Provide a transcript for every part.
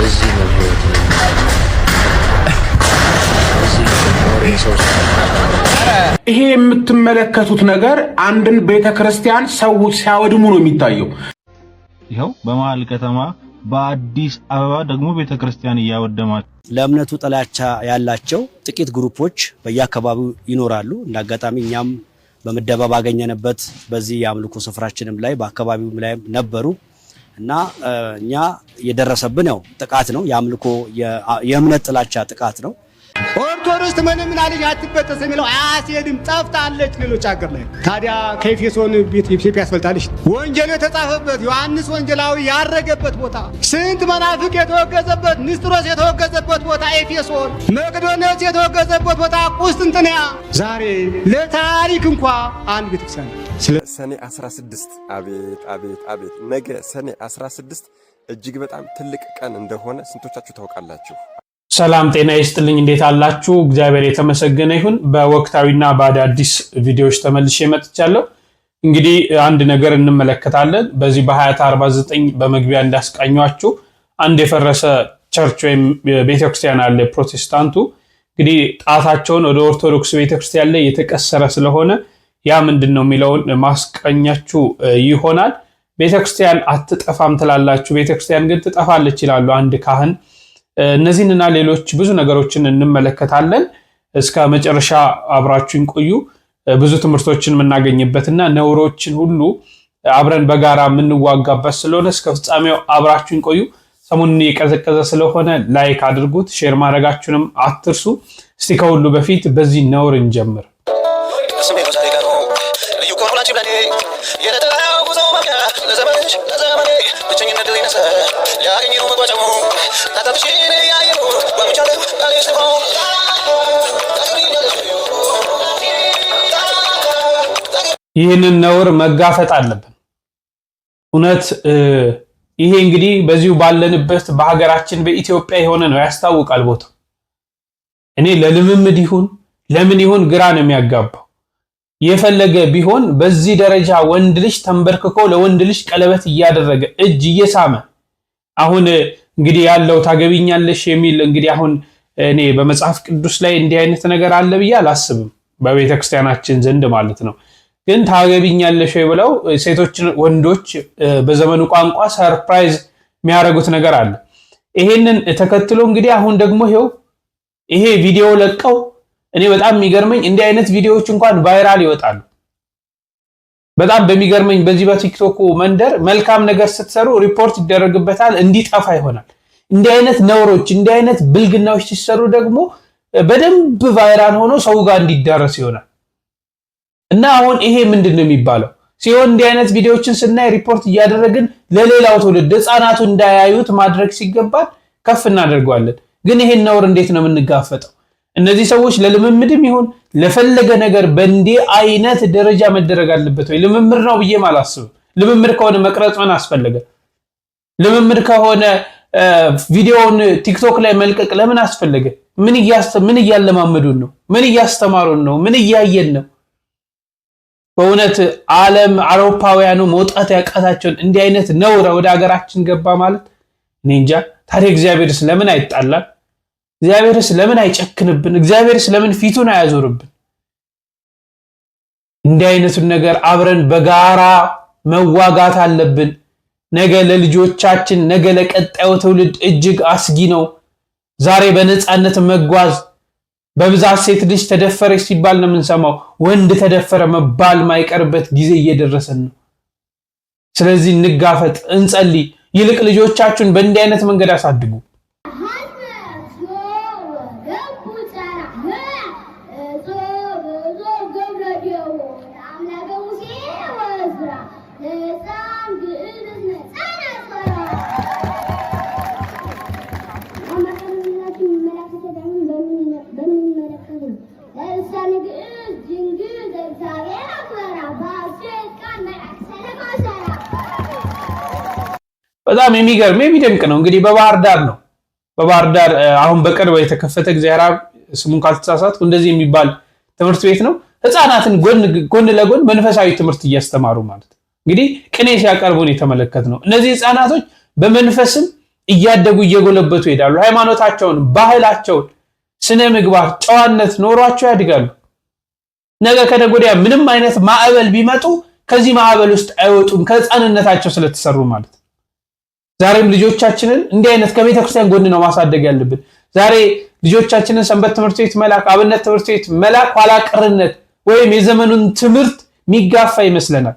እዚህ ነው ይሄ የምትመለከቱት ነገር አንድን ቤተክርስቲያን ሰዎች ሲያወድሙ ነው የሚታየው። ይሄው በመሃል ከተማ በአዲስ አበባ ደግሞ ቤተክርስቲያን እያወደማቸው ለእምነቱ ጥላቻ ያላቸው ጥቂት ግሩፖች በየአካባቢው ይኖራሉ። እንዳጋጣሚ እኛም በመደባ ባገኘንበት በዚህ የአምልኮ ስፍራችንም ላይ በአካባቢውም ላይ ነበሩ እና እኛ የደረሰብን ያው ጥቃት ነው። የአምልኮ የእምነት ጥላቻ ጥቃት ነው። ኦርቶዶክስ ምንም ልጅ አትበጠስ የሚለው አያስሄድም፣ ጠፍታለች ሌሎች ሀገር ላይ። ታዲያ ከኤፌሶን ቤት ኢትዮጵያ ያስፈልጣለች። ወንጌሉ የተጻፈበት ዮሐንስ ወንጌላዊ ያረገበት ቦታ፣ ስንት መናፍቅ የተወገዘበት፣ ንስጥሮስ የተወገዘበት ቦታ ኤፌሶን፣ መቅዶኒዎስ የተወገዘበት ቦታ ቁስጥንጥንያ። ዛሬ ለታሪክ እንኳ አንድ ቤተክርስቲያን ሰኔ 16 አቤት አቤት አቤት! ነገ ሰኔ 16 እጅግ በጣም ትልቅ ቀን እንደሆነ ስንቶቻችሁ ታውቃላችሁ? ሰላም ጤና ይስጥልኝ። እንዴት አላችሁ? እግዚአብሔር የተመሰገነ ይሁን። በወቅታዊና በአዳዲስ ቪዲዮዎች ተመልሼ መጥቻለሁ። እንግዲህ አንድ ነገር እንመለከታለን። በዚህ በሀያት 49 በመግቢያ እንዳስቃኟችሁ አንድ የፈረሰ ቸርች ወይም ቤተክርስቲያን አለ። ፕሮቴስታንቱ እንግዲህ ጣታቸውን ወደ ኦርቶዶክስ ቤተክርስቲያን ላይ የተቀሰረ ስለሆነ ያ ምንድነው የሚለውን ማስቀኛችሁ ይሆናል። ቤተክርስቲያን አትጠፋም ትላላችሁ፣ ቤተክርስቲያን ግን ትጠፋለች ይላሉ አንድ ካህን። እነዚህንና ሌሎች ብዙ ነገሮችን እንመለከታለን። እስከ መጨረሻ አብራችሁን ቆዩ። ብዙ ትምህርቶችን የምናገኝበትና ነውሮችን ሁሉ አብረን በጋራ የምንዋጋበት ስለሆነ እስከ ፍጻሜው አብራችሁን ቆዩ። ሰሞኑን የቀዘቀዘ ስለሆነ ላይክ አድርጉት፣ ሼር ማድረጋችሁንም አትርሱ። እስቲ ከሁሉ በፊት በዚህ ነውር እንጀምር። ይህንን ነውር መጋፈጥ አለብን። እውነት ይሄ እንግዲህ በዚሁ ባለንበት በሀገራችን በኢትዮጵያ የሆነ ነው፣ ያስታውቃል ቦታው። እኔ ለልምምድ ይሁን ለምን ይሁን ግራ ነው የሚያጋባው። የፈለገ ቢሆን በዚህ ደረጃ ወንድ ልጅ ተንበርክኮ ለወንድ ልጅ ቀለበት እያደረገ እጅ እየሳመ አሁን እንግዲህ ያለው ታገቢኛለሽ የሚል እንግዲህ አሁን እኔ በመጽሐፍ ቅዱስ ላይ እንዲህ አይነት ነገር አለ ብዬ አላስብም፣ በቤተክርስቲያናችን ዘንድ ማለት ነው። ግን ታገቢኛለሽ ብለው ሴቶችን ወንዶች በዘመኑ ቋንቋ ሰርፕራይዝ የሚያደርጉት ነገር አለ። ይሄንን ተከትሎ እንግዲህ አሁን ደግሞ ይሄ ቪዲዮ ለቀው እኔ በጣም የሚገርመኝ እንዲህ አይነት ቪዲዮዎች እንኳን ቫይራል ይወጣሉ። በጣም በሚገርመኝ በዚህ በቲክቶክ መንደር መልካም ነገር ስትሰሩ ሪፖርት ይደረግበታል፣ እንዲጠፋ ይሆናል። እንዲህ አይነት ነውሮች እንዲህ አይነት ብልግናዎች ሲሰሩ ደግሞ በደንብ ቫይራል ሆኖ ሰው ጋር እንዲዳረስ ይሆናል። እና አሁን ይሄ ምንድነው የሚባለው ሲሆን እንዲህ አይነት ቪዲዮዎችን ስናይ ሪፖርት እያደረግን ለሌላው ትውልድ ህፃናቱ እንዳያዩት ማድረግ ሲገባል ከፍ እናደርገዋለን። ግን ይሄን ነውር እንዴት ነው የምንጋፈጠው? እነዚህ ሰዎች ለልምምድም ይሁን ለፈለገ ነገር በእንዲህ አይነት ደረጃ መደረግ አለበት ወይ? ልምምድ ነው ብዬ አላስብም። ልምምድ ከሆነ መቅረጽ ምን አስፈለገ? ልምምድ ከሆነ ቪዲዮውን ቲክቶክ ላይ መልቀቅ ለምን አስፈለገ? ምን እያለማመዱን ነው? ምን እያስተማሩን ነው? ምን እያየን ነው? በእውነት ዓለም አውሮፓውያኑ መውጣት ያቃታቸውን እንዲህ አይነት ነውር ወደ ሀገራችን ገባ ማለት እኔ እንጃ። ታዲያ እግዚአብሔርስ ለምን አይጣላል? እግዚአብሔርስ ለምን አይጨክንብን? እግዚአብሔርስ ለምን ፊቱን አያዞርብን? እንዲህ አይነቱን ነገር አብረን በጋራ መዋጋት አለብን። ነገ ለልጆቻችን ነገ ለቀጣዩ ትውልድ እጅግ አስጊ ነው። ዛሬ በነፃነት መጓዝ በብዛት ሴት ልጅ ተደፈረች ሲባል ነው የምንሰማው። ወንድ ተደፈረ መባል ማይቀርበት ጊዜ እየደረሰን ነው። ስለዚህ እንጋፈጥ፣ እንጸልይ። ይልቅ ልጆቻችሁን በእንዲህ አይነት መንገድ አሳድጉ። በጣም የሚገርም የሚደንቅ ነው። እንግዲህ በባህር ዳር ነው። በባህር ዳር አሁን በቅርብ የተከፈተ እግዚአብሔር ስሙን ካልተሳሳትኩ እንደዚህ የሚባል ትምህርት ቤት ነው። ህፃናትን ጎን ለጎን መንፈሳዊ ትምህርት እያስተማሩ ማለት እንግዲህ ቅኔ ሲያቀርቡን የተመለከት ነው። እነዚህ ህፃናቶች በመንፈስም እያደጉ እየጎለበቱ ይሄዳሉ። ሃይማኖታቸውን፣ ባህላቸውን፣ ስነ ምግባር፣ ጨዋነት ኖሯቸው ያድጋሉ። ነገ ከነገ ወዲያ ምንም አይነት ማዕበል ቢመጡ ከዚህ ማዕበል ውስጥ አይወጡም ከህፃንነታቸው ስለተሰሩ ማለት ነው። ዛሬም ልጆቻችንን እንዲህ አይነት ከቤተክርስቲያን ጎን ነው ማሳደግ ያለብን። ዛሬ ልጆቻችንን ሰንበት ትምህርት ቤት መላክ፣ አብነት ትምህርት ቤት መላክ ኋላ ቀርነት ወይም የዘመኑን ትምህርት የሚጋፋ ይመስለናል።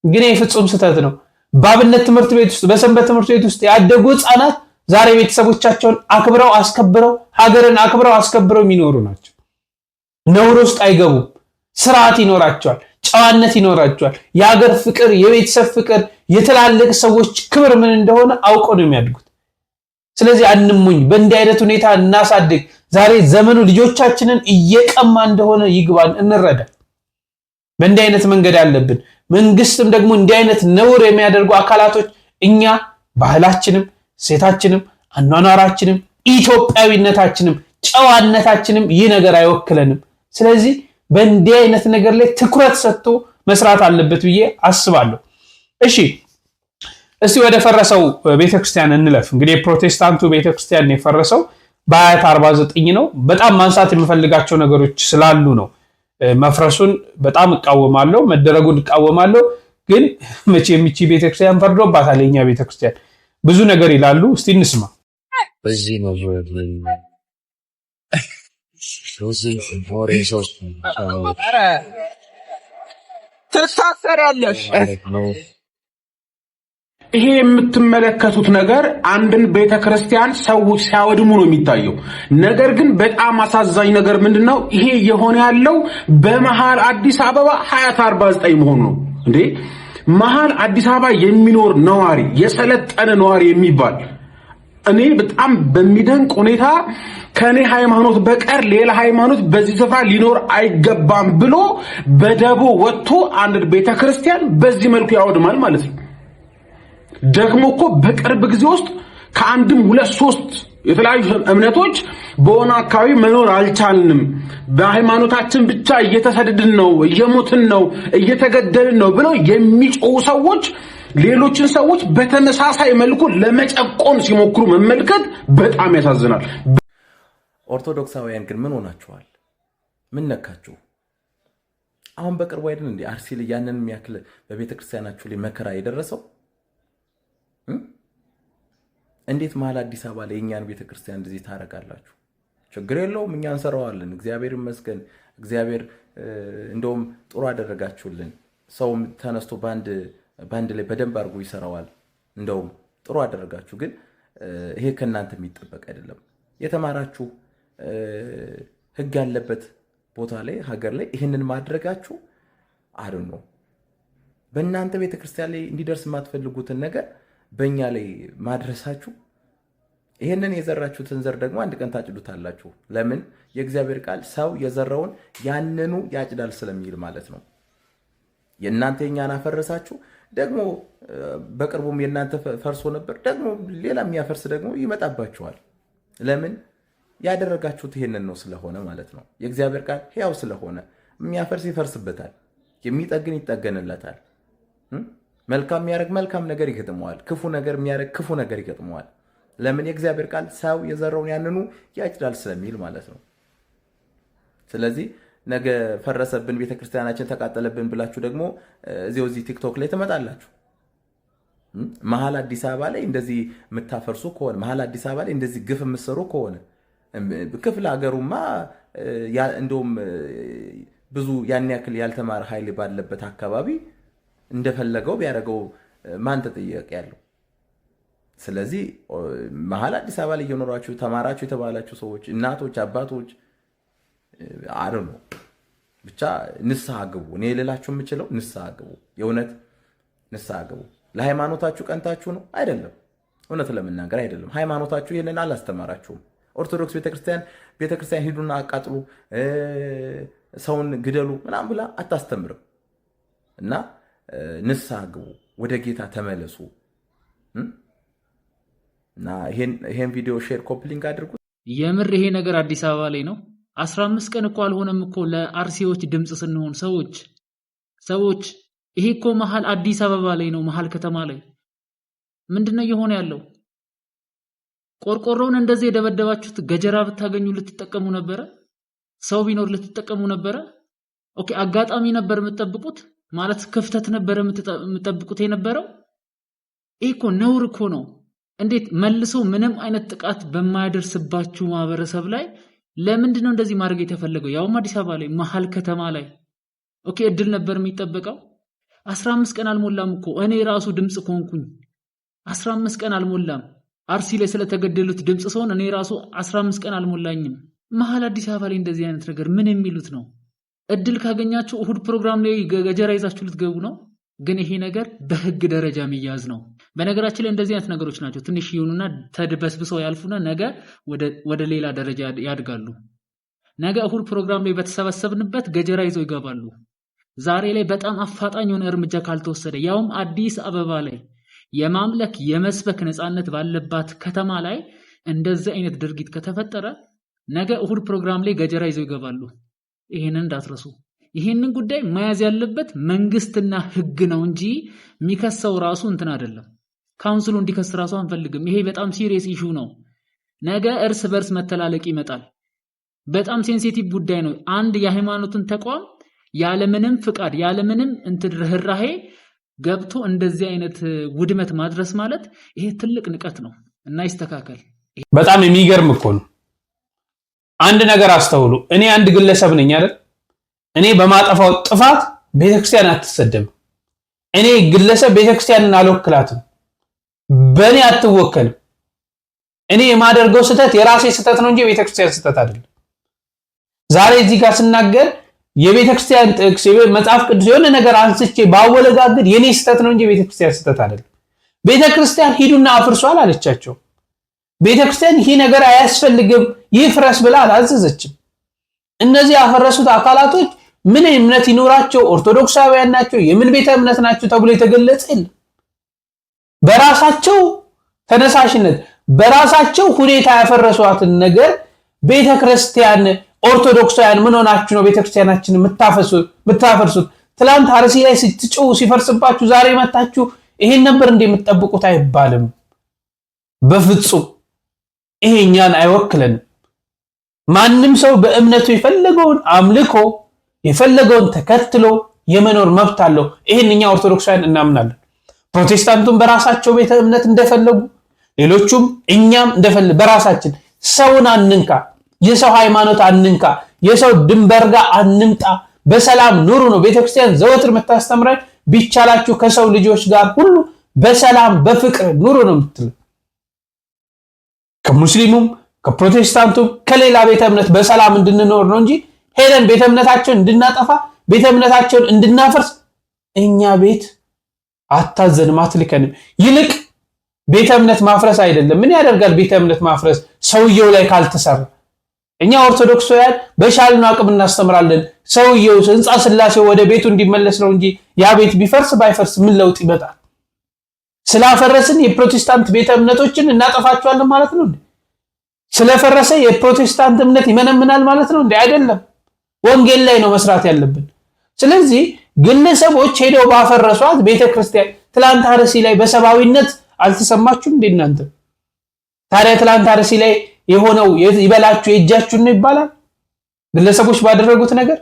ግን ይህ ፍጹም ስህተት ነው። በአብነት ትምህርት ቤት ውስጥ በሰንበት ትምህርት ቤት ውስጥ ያደጉ ህፃናት ዛሬ ቤተሰቦቻቸውን አክብረው አስከብረው ሀገርን አክብረው አስከብረው የሚኖሩ ናቸው። ነውር ውስጥ አይገቡም። ስርዓት ይኖራቸዋል፣ ጨዋነት ይኖራቸዋል። የሀገር ፍቅር፣ የቤተሰብ ፍቅር፣ የትላልቅ ሰዎች ክብር ምን እንደሆነ አውቀው ነው የሚያድጉት። ስለዚህ አንሙኝ፣ በእንዲህ አይነት ሁኔታ እናሳድግ። ዛሬ ዘመኑ ልጆቻችንን እየቀማ እንደሆነ ይግባን፣ እንረዳ። በእንዲህ አይነት መንገድ አለብን። መንግስትም ደግሞ እንዲህ አይነት ነውር የሚያደርጉ አካላቶች እኛ ባህላችንም፣ ሴታችንም፣ አኗኗራችንም፣ ኢትዮጵያዊነታችንም፣ ጨዋነታችንም ይህ ነገር አይወክለንም። ስለዚህ በእንዲህ አይነት ነገር ላይ ትኩረት ሰጥቶ መስራት አለበት ብዬ አስባለሁ። እሺ እስቲ ወደ ፈረሰው ቤተክርስቲያን እንለፍ። እንግዲህ የፕሮቴስታንቱ ቤተክርስቲያን የፈረሰው በአያት 49 ነው። በጣም ማንሳት የምፈልጋቸው ነገሮች ስላሉ ነው። መፍረሱን በጣም እቃወማለሁ፣ መደረጉን እቃወማለሁ። ግን መቼም ይህች ቤተክርስቲያን ፈርዶባታል። የኛ ቤተክርስቲያን ብዙ ነገር ይላሉ። እስቲ እንስማ። በዚህ ነው ትሳሰሪያለሽ። ይሄ የምትመለከቱት ነገር አንድን ቤተክርስቲያን ሰዎች ሲያወድሙ ነው የሚታየው። ነገር ግን በጣም አሳዛኝ ነገር ምንድነው? ይሄ የሆነ ያለው በመሃል አዲስ አበባ ሀያት 49 መሆኑ ነው እንዴ! መሃል አዲስ አበባ የሚኖር ነዋሪ፣ የሰለጠነ ነዋሪ የሚባል እኔ በጣም በሚደንቅ ሁኔታ ከኔ ሃይማኖት በቀር ሌላ ሃይማኖት በዚህ ስፍራ ሊኖር አይገባም ብሎ በደቦ ወጥቶ አንድ ቤተክርስቲያን በዚህ መልኩ ያወድማል ማለት ነው። ደግሞ እኮ በቅርብ ጊዜ ውስጥ ከአንድም ሁለት ሶስት የተለያዩ እምነቶች በሆነ አካባቢ መኖር አልቻልንም፣ በሃይማኖታችን ብቻ እየተሰደድን ነው፣ እየሞትን ነው፣ እየተገደልን ነው ብለው የሚጮሁ ሰዎች ሌሎችን ሰዎች በተመሳሳይ መልኩ ለመጨቆን ሲሞክሩ መመልከት በጣም ያሳዝናል። ኦርቶዶክሳውያን ግን ምን ሆናችኋል? ምን ነካችሁ? አሁን በቅርቡ አይደል እንዴ አርሲ ላይ ያንን የሚያክል በቤተክርስቲያናችሁ ላይ መከራ የደረሰው? እንዴት መሀል አዲስ አበባ ላይ የኛን ቤተክርስቲያን እንደዚህ ታረጋላችሁ? ችግር የለውም፣ እኛ እንሰራዋለን። እግዚአብሔር ይመስገን። እግዚአብሔር እንደውም ጥሩ አደረጋችሁልን። ሰው ተነስቶ ባንድ ላይ በደንብ አድርጎ ይሰራዋል። እንደውም ጥሩ አደረጋችሁ። ግን ይሄ ከእናንተ የሚጠበቅ አይደለም። የተማራችሁ ህግ ያለበት ቦታ ላይ ሀገር ላይ ይህንን ማድረጋችሁ አይደል ነው። በእናንተ ቤተክርስቲያን ላይ እንዲደርስ የማትፈልጉትን ነገር በእኛ ላይ ማድረሳችሁ፣ ይህንን የዘራችሁትን ዘር ደግሞ አንድ ቀን ታጭዱታላችሁ። ለምን? የእግዚአብሔር ቃል ሰው የዘራውን ያንኑ ያጭዳል ስለሚል ማለት ነው። የእናንተ የኛን አፈረሳችሁ፣ ደግሞ በቅርቡም የእናንተ ፈርሶ ነበር፣ ደግሞ ሌላ የሚያፈርስ ደግሞ ይመጣባችኋል። ለምን? ያደረጋችሁት ይሄንን ነው ስለሆነ ማለት ነው። የእግዚአብሔር ቃል ሕያው ስለሆነ የሚያፈርስ ይፈርስበታል፣ የሚጠግን ይጠገንለታል። መልካም የሚያደርግ መልካም ነገር ይገጥመዋል፣ ክፉ ነገር የሚያደርግ ክፉ ነገር ይገጥመዋል። ለምን? የእግዚአብሔር ቃል ሰው የዘራውን ያንኑ ያጭዳል ስለሚል ማለት ነው። ስለዚህ ነገ ፈረሰብን፣ ቤተክርስቲያናችን ተቃጠለብን ብላችሁ ደግሞ እዚህ ቲክቶክ ላይ ትመጣላችሁ። መሀል አዲስ አበባ ላይ እንደዚህ የምታፈርሱ ከሆነ፣ መሀል አዲስ አበባ ላይ እንደዚህ ግፍ የምትሰሩ ከሆነ፣ ክፍለ ሀገሩማ እንደውም ብዙ ያን ያክል ያልተማረ ኃይል ባለበት አካባቢ እንደፈለገው ቢያደርገው ማን ተጠያቂ ያለው? ስለዚህ መሀል አዲስ አበባ ላይ እየኖራችሁ ተማራችሁ የተባላችሁ ሰዎች፣ እናቶች፣ አባቶች አረኑ ብቻ ንስሐ ግቡ። እኔ ልላችሁ የምችለው ንስሐ ግቡ። የእውነት ንስሐ ግቡ። ለሃይማኖታችሁ ቀንታችሁ ነው አይደለም። እውነት ለመናገር አይደለም። ሃይማኖታችሁ ይሄንን አላስተማራችሁም። ኦርቶዶክስ ቤተክርስቲያን ሂዱና አቃጥሉ፣ ሰውን ግደሉ ምናምን ብላ አታስተምርም። እና ንስሐ ግቡ፣ ወደ ጌታ ተመለሱ። እና ይሄን ቪዲዮ ሼር ኮፕሊንግ አድርጉ። የምር ይሄ ነገር አዲስ አበባ ላይ ነው። 15 ቀን እኮ አልሆነም እኮ ለአርሲዎች ድምጽ ስንሆን ሰዎች ይሄ እኮ መሀል አዲስ አበባ ላይ ነው፣ መሀል ከተማ ላይ ምንድነው እየሆነ ያለው? ቆርቆሮውን እንደዚህ የደበደባችሁት ገጀራ ብታገኙ ልትጠቀሙ ነበረ? ሰው ቢኖር ልትጠቀሙ ነበረ? ኦኬ አጋጣሚ ነበር የምትጠብቁት ማለት ክፍተት ነበር የምትጠብቁት የነበረው? እኮ ነውር እኮ ነው። እንዴት መልሶ ምንም አይነት ጥቃት በማያደርስባችሁ ማህበረሰብ ላይ ለምንድን ነው እንደዚህ ማድረግ የተፈለገው? ያውም አዲስ አበባ ላይ መሀል ከተማ ላይ ኦኬ እድል ነበር የሚጠበቀው። 15 ቀን አልሞላም እኮ እኔ ራሱ ድምጽ ኮንኩኝ 15 ቀን አልሞላም። አርሲ ላይ ስለተገደሉት ድምጽ ሰውን እኔ ራሱ 15 ቀን አልሞላኝም። መሀል አዲስ አበባ ላይ እንደዚህ አይነት ነገር ምን የሚሉት ነው? እድል ካገኛችሁ እሁድ ፕሮግራም ላይ ገጀራ ይዛችሁ ልትገቡ ነው። ግን ይሄ ነገር በህግ ደረጃ የሚያዝ ነው። በነገራችን ላይ እንደዚህ አይነት ነገሮች ናቸው ትንሽ ይሁኑና ተድበስብሰው ያልፉና ነገ ወደ ሌላ ደረጃ ያድጋሉ። ነገ እሁድ ፕሮግራም ላይ በተሰበሰብንበት ገጀራ ይዘው ይገባሉ። ዛሬ ላይ በጣም አፋጣኝ የሆነ እርምጃ ካልተወሰደ ያውም አዲስ አበባ ላይ የማምለክ የመስበክ ነፃነት ባለባት ከተማ ላይ እንደዚህ አይነት ድርጊት ከተፈጠረ ነገ እሁድ ፕሮግራም ላይ ገጀራ ይዘው ይገባሉ። ይሄንን እንዳትረሱ። ይሄንን ጉዳይ መያዝ ያለበት መንግስትና ህግ ነው እንጂ የሚከሰው ራሱ እንትን አይደለም። ካውንስሉ እንዲከስ ራሱ አንፈልግም። ይሄ በጣም ሲሪየስ ኢሹ ነው። ነገ እርስ በርስ መተላለቅ ይመጣል። በጣም ሴንሲቲቭ ጉዳይ ነው። አንድ የሃይማኖትን ተቋም ያለምንም ፍቃድ ያለምንም እንትን ርህራሄ ገብቶ እንደዚህ አይነት ውድመት ማድረስ ማለት ይሄ ትልቅ ንቀት ነው እና ይስተካከል። በጣም የሚገርም እኮ ነው። አንድ ነገር አስተውሉ። እኔ አንድ ግለሰብ ነኝ አይደል? እኔ በማጠፋው ጥፋት ቤተክርስቲያን አትሰደብም። እኔ ግለሰብ ቤተክርስቲያንን አልወክላትም። በእኔ አትወከልም። እኔ የማደርገው ስህተት የራሴ ስህተት ነው እንጂ የቤተክርስቲያን ስህተት አይደለም። ዛሬ እዚህ ጋር ስናገር የቤተክርስቲያን ጥቅስ መጽሐፍ ቅዱስ የሆነ ነገር አንስቼ ባወለጋግድ የኔ ስህተት ነው እንጂ የቤተክርስቲያን ስህተት አይደለም። ቤተክርስቲያን ሂዱና አፍርሷል አለቻቸው። ቤተክርስቲያን ይህ ነገር አያስፈልግም ይፍረስ ብላ አላዘዘችም። እነዚህ ያፈረሱት አካላቶች ምን እምነት ይኖራቸው ኦርቶዶክሳውያን ናቸው የምን ቤተ እምነት ናቸው ተብሎ የተገለጸ የለም። በራሳቸው ተነሳሽነት በራሳቸው ሁኔታ ያፈረሷትን ነገር ቤተክርስቲያን ኦርቶዶክሳውያን ምን ሆናችሁ ነው ቤተክርስቲያናችንን የምታፈርሱት? ትላንት አርሲ ላይ ስትጮሁ ሲፈርስባችሁ ዛሬ መጣችሁ ይሄን ነበር እንደምትጠብቁት አይባልም። በፍጹም ይሄኛን አይወክለንም። ማንም ሰው በእምነቱ የፈለገውን አምልኮ የፈለገውን ተከትሎ የመኖር መብት አለው። ይሄንኛ ኦርቶዶክሳውያን እናምናለን። ፕሮቴስታንቱም በራሳቸው ቤተ እምነት እንደፈለጉ ሌሎቹም እኛም እንደፈለጉ በራሳችን ሰውን አንንካ፣ የሰው ሃይማኖት አንንካ፣ የሰው ድንበር ጋር አንምጣ፣ በሰላም ኑሩ ነው ቤተክርስቲያን ዘወትር የምታስተምረን። ቢቻላችሁ ከሰው ልጆች ጋር ሁሉ በሰላም በፍቅር ኑሩ ነው የምትለው። ከሙስሊሙም ከፕሮቴስታንቱም ከሌላ ቤተ እምነት በሰላም እንድንኖር ነው እንጂ ሄደን ቤተ እምነታቸውን እንድናጠፋ ቤተ እምነታቸውን እንድናፈርስ እኛ ቤት አታዘንም አትልከንም። ይልቅ ቤተ እምነት ማፍረስ አይደለም ምን ያደርጋል ቤተ እምነት ማፍረስ ሰውየው ላይ ካልተሰራ። እኛ ኦርቶዶክሳውያን በሻልነው አቅም እናስተምራለን። ሰውየው ሕንጻ ሥላሴው ወደ ቤቱ እንዲመለስ ነው እንጂ ያ ቤት ቢፈርስ ባይፈርስ ምን ለውጥ ይመጣል? ስላፈረስን የፕሮቴስታንት ቤተ እምነቶችን እናጠፋቸዋለን ማለት ነው እንዴ? ስለፈረሰ የፕሮቴስታንት እምነት ይመነምናል ማለት ነው እንዴ? አይደለም። ወንጌል ላይ ነው መስራት ያለብን። ስለዚህ ግለሰቦች ሄደው ባፈረሷት ቤተክርስቲያን ትላንት አርሲ ላይ በሰባዊነት አልተሰማችሁም እንዴ እናንተ? ታዲያ ትላንት አርሲ ላይ የሆነው ይበላችሁ የእጃችሁን ነው ይባላል? ግለሰቦች ባደረጉት ነገር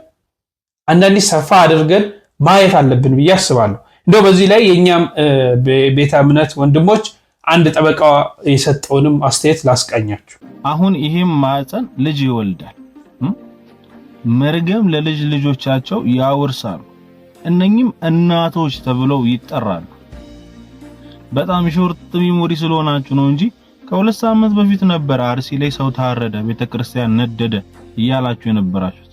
አንዳንዴ ሰፋ አድርገን ማየት አለብን ብዬ አስባለሁ። እንደው በዚህ ላይ የኛም ቤተ እምነት ወንድሞች አንድ ጠበቃ የሰጠውንም አስተያየት ላስቃኛችሁ። አሁን ይሄም ማህፀን ልጅ ይወልዳል፣ መርገም ለልጅ ልጆቻቸው ያወርሳሉ። እነኚህም እናቶች ተብለው ይጠራሉ። በጣም ሾርት ሚሞሪ ስለሆናችሁ ነው እንጂ ከሁለት ሳምንት በፊት ነበር አርሲ ላይ ሰው ታረደ፣ ቤተክርስቲያን ነደደ እያላችሁ የነበራችሁት።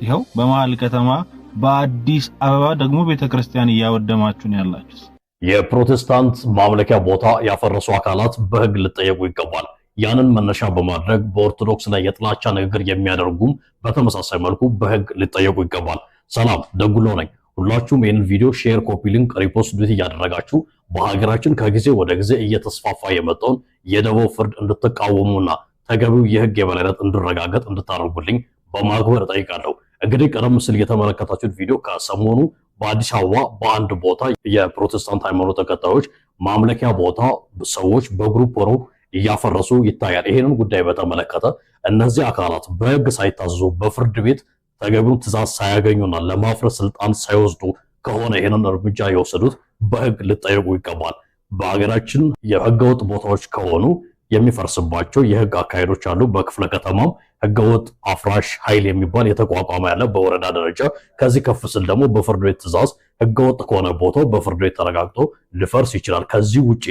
ይኸው በመሃል ከተማ በአዲስ አበባ ደግሞ ቤተክርስቲያን እያወደማችሁ ነው ያላችሁት። የፕሮቴስታንት ማምለኪያ ቦታ ያፈረሱ አካላት በሕግ ሊጠየቁ ይገባል። ያንን መነሻ በማድረግ በኦርቶዶክስ ላይ የጥላቻ ንግግር የሚያደርጉም በተመሳሳይ መልኩ በሕግ ሊጠየቁ ይገባል። ሰላም ደጉሎ ነኝ። ሁላችሁም ይህንን ቪዲዮ ሼር፣ ኮፒ ሊንክ፣ ሪፖስት ዱት እያደረጋችሁ በሀገራችን ከጊዜ ወደ ጊዜ እየተስፋፋ የመጣውን የደቦ ፍርድ እንድትቃወሙና ተገቢው የሕግ የበላይነት እንዲረጋገጥ እንድታደርጉልኝ በማክበር እጠይቃለሁ። እንግዲህ ቀደም ሲል የተመለከታችሁት ቪዲዮ ከሰሞኑ በአዲስ አበባ በአንድ ቦታ የፕሮቴስታንት ሃይማኖት ተከታዮች ማምለኪያ ቦታ ሰዎች በግሩፕ ሆነው እያፈረሱ ይታያል። ይሄንን ጉዳይ በተመለከተ እነዚህ አካላት በህግ ሳይታዘዙ በፍርድ ቤት ተገቢውን ትዕዛዝ ሳያገኙና ለማፍረስ ስልጣን ሳይወስዱ ከሆነ ይሄንን እርምጃ የወሰዱት በህግ ሊጠየቁ ይገባል። በሀገራችን የህገወጥ ቦታዎች ከሆኑ የሚፈርስባቸው የህግ አካሄዶች አሉ። በክፍለ ከተማም ህገወጥ አፍራሽ ኃይል የሚባል የተቋቋመ ያለ በወረዳ ደረጃ፣ ከዚህ ከፍ ስል ደግሞ በፍርድ ቤት ትዕዛዝ ህገወጥ ከሆነ ቦታው በፍርድ ቤት ተረጋግጦ ሊፈርስ ይችላል። ከዚህ ውጪ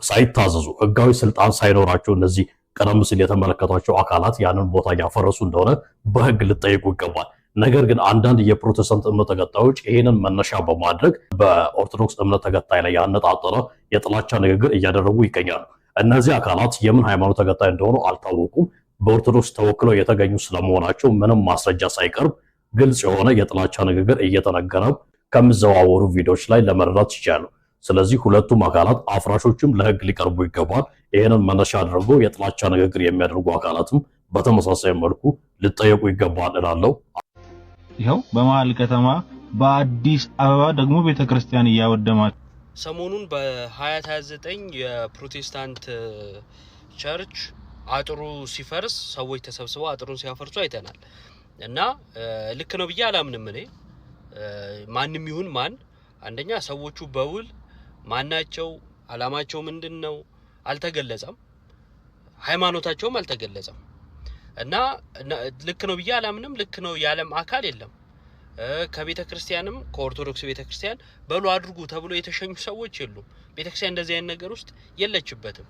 ሳይታዘዙ ህጋዊ ስልጣን ሳይኖራቸው እነዚህ ቀደም ሲል የተመለከቷቸው አካላት ያንን ቦታ ያፈረሱ እንደሆነ በህግ ሊጠየቁ ይገባል። ነገር ግን አንዳንድ የፕሮቴስታንት እምነት ተከታዮች ይሄንን መነሻ በማድረግ በኦርቶዶክስ እምነት ተከታይ ላይ ያነጣጠረ የጥላቻ ንግግር እያደረጉ ይገኛሉ። እነዚህ አካላት የምን ሃይማኖት ተከታይ እንደሆኑ አልታወቁም። በኦርቶዶክስ ተወክለው የተገኙ ስለመሆናቸው ምንም ማስረጃ ሳይቀርብ ግልጽ የሆነ የጥላቻ ንግግር እየተነገረ ከሚዘዋወሩ ቪዲዮዎች ላይ ለመረዳት ይችላሉ። ስለዚህ ሁለቱም አካላት አፍራሾችም ለህግ ሊቀርቡ ይገባል። ይሄንን መነሻ አድርጎ የጥላቻ ንግግር የሚያደርጉ አካላትም በተመሳሳይ መልኩ ሊጠየቁ ይገባል እላለሁ። ይኸው በመሀል ከተማ በአዲስ አበባ ደግሞ ቤተክርስቲያን እያወደማቸው ሰሞኑን በ2029 የፕሮቴስታንት ቸርች አጥሩ ሲፈርስ ሰዎች ተሰብስበው አጥሩን ሲያፈርሱ አይተናል። እና ልክ ነው ብዬ አላምንም። እኔ ማንም ይሁን ማን አንደኛ ሰዎቹ በውል ማናቸው አላማቸው ምንድነው አልተገለጸም፣ ሃይማኖታቸውም አልተገለጸም። እና ልክ ነው ብዬ አላምንም። ልክ ነው ያለም አካል የለም። ከቤተ ክርስቲያንም ከኦርቶዶክስ ቤተ ክርስቲያን በሉ አድርጉ ተብሎ የተሸኙ ሰዎች የሉም። ቤተ ክርስቲያን እንደዚህ አይነት ነገር ውስጥ የለችበትም።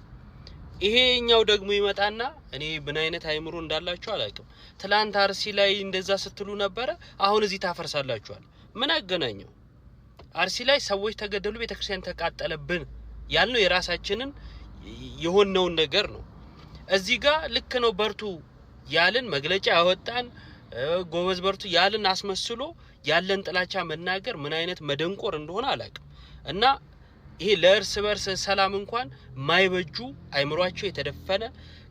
ይሄኛው ደግሞ ይመጣና እኔ ምን አይነት አይምሮ እንዳላችሁ አላውቅም። ትላንት አርሲ ላይ እንደዛ ስትሉ ነበረ፣ አሁን እዚህ ታፈርሳላችኋል። ምን አገናኘው? አርሲ ላይ ሰዎች ተገደሉ፣ ቤተ ክርስቲያን ተቃጠለብን ያልነው የራሳችንን የሆነውን ነገር ነው። እዚህ ጋር ልክ ነው በርቱ ያልን መግለጫ ያወጣን ጎበዝ በርቱ ያልን አስመስሎ ያለን ጥላቻ መናገር ምን አይነት መደንቆር እንደሆነ አላውቅም። እና ይሄ ለእርስ በርስ ሰላም እንኳን ማይበጁ አይምሯቸው የተደፈነ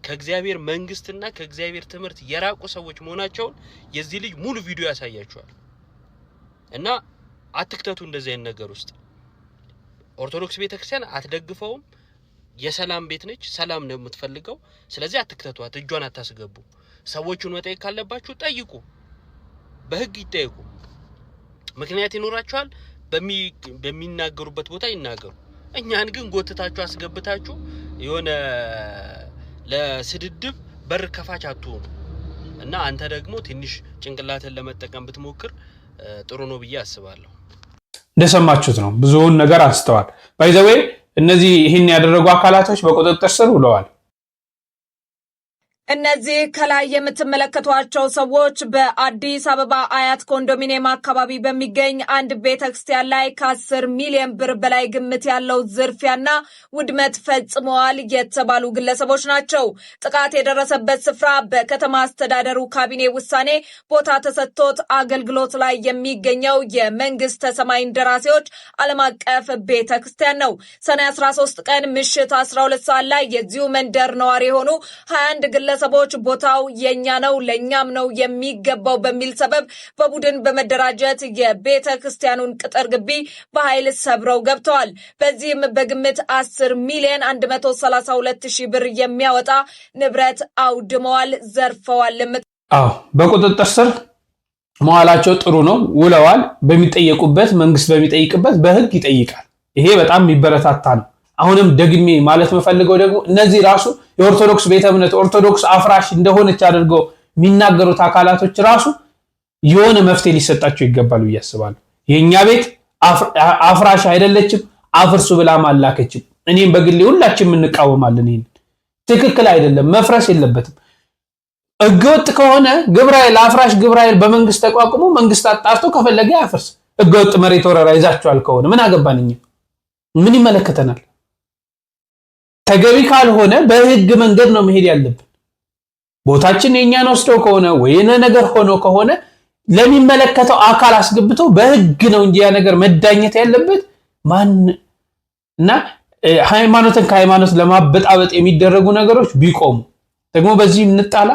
ከእግዚአብሔር መንግስትና ከእግዚአብሔር ትምህርት የራቁ ሰዎች መሆናቸውን የዚህ ልጅ ሙሉ ቪዲዮ ያሳያቸዋል። እና አትክተቱ እንደዚህ አይነት ነገር ውስጥ። ኦርቶዶክስ ቤተክርስቲያን አትደግፈውም። የሰላም ቤት ነች፣ ሰላም ነው የምትፈልገው። ስለዚህ አትክተቷት፣ እጇን አታስገቡ። ሰዎቹን መጠየቅ ካለባችሁ ጠይቁ፣ በህግ ይጠይቁ። ምክንያት ይኖራቸዋል፣ በሚናገሩበት ቦታ ይናገሩ። እኛን ግን ጎትታችሁ አስገብታችሁ የሆነ ለስድድብ በር ከፋች አትሆኑ። እና አንተ ደግሞ ትንሽ ጭንቅላትን ለመጠቀም ብትሞክር ጥሩ ነው ብዬ አስባለሁ። እንደሰማችሁት ነው፣ ብዙውን ነገር አንስተዋል። ባይ ዘ ዌይ እነዚህ ይህን ያደረጉ አካላቶች በቁጥጥር ስር ውለዋል። እነዚህ ከላይ የምትመለከቷቸው ሰዎች በአዲስ አበባ አያት ኮንዶሚኒየም አካባቢ በሚገኝ አንድ ቤተክርስቲያን ላይ ከ10 ሚሊዮን ብር በላይ ግምት ያለው ዝርፊያና ውድመት ፈጽመዋል የተባሉ ግለሰቦች ናቸው። ጥቃት የደረሰበት ስፍራ በከተማ አስተዳደሩ ካቢኔ ውሳኔ ቦታ ተሰጥቶት አገልግሎት ላይ የሚገኘው የመንግስተ ሰማይ እንደራሴዎች ዓለም አቀፍ ቤተክርስቲያን ነው። ሰኔ 13 ቀን ምሽት 12 ሰዓት ላይ የዚሁ መንደር ነዋሪ የሆኑ 21 ግለሰቦች ቦታው የኛ ነው ለኛም ነው የሚገባው በሚል ሰበብ በቡድን በመደራጀት የቤተ ክርስቲያኑን ቅጥር ግቢ በኃይል ሰብረው ገብተዋል። በዚህም በግምት 10 ሚሊዮን 132 ሺህ ብር የሚያወጣ ንብረት አውድመዋል፣ ዘርፈዋል። በቁጥጥር ስር መዋላቸው ጥሩ ነው። ውለዋል። በሚጠየቁበት መንግስት በሚጠይቅበት በህግ ይጠይቃል። ይሄ በጣም የሚበረታታ ነው። አሁንም ደግሜ ማለት መፈልገው ደግሞ እነዚህ ራሱ የኦርቶዶክስ ቤተ እምነት ኦርቶዶክስ አፍራሽ እንደሆነች አድርገው የሚናገሩት አካላቶች ራሱ የሆነ መፍትሄ ሊሰጣቸው ይገባሉ እያስባሉ። የኛ ቤት አፍራሽ አይደለችም፣ አፍርሱ ብላም አላከችም። እኔም በግሌ ሁላችንም እንቃወማለን። ይሄን ትክክል አይደለም፣ መፍረስ የለበትም። ህገወጥ ከሆነ ግብራኤል አፍራሽ ግብራኤል በመንግስት ተቋቁሞ መንግስት አጣርቶ ከፈለገ ያፍርስ። ህገወጥ መሬት ወረራ ይዛቸዋል ከሆነ ምን አገባንኝ? ምን ይመለከተናል? ተገቢ ካልሆነ በህግ መንገድ ነው መሄድ ያለብን። ቦታችን የኛን ወስደው ከሆነ ወይነ ነገር ሆኖ ከሆነ ለሚመለከተው አካል አስገብቶ በህግ ነው እንጂ ያ ነገር መዳኘት ያለበት ማን እና ሃይማኖትን ከሃይማኖት ለማበጣበጥ የሚደረጉ ነገሮች ቢቆሙ። ደግሞ በዚህ እንጣላ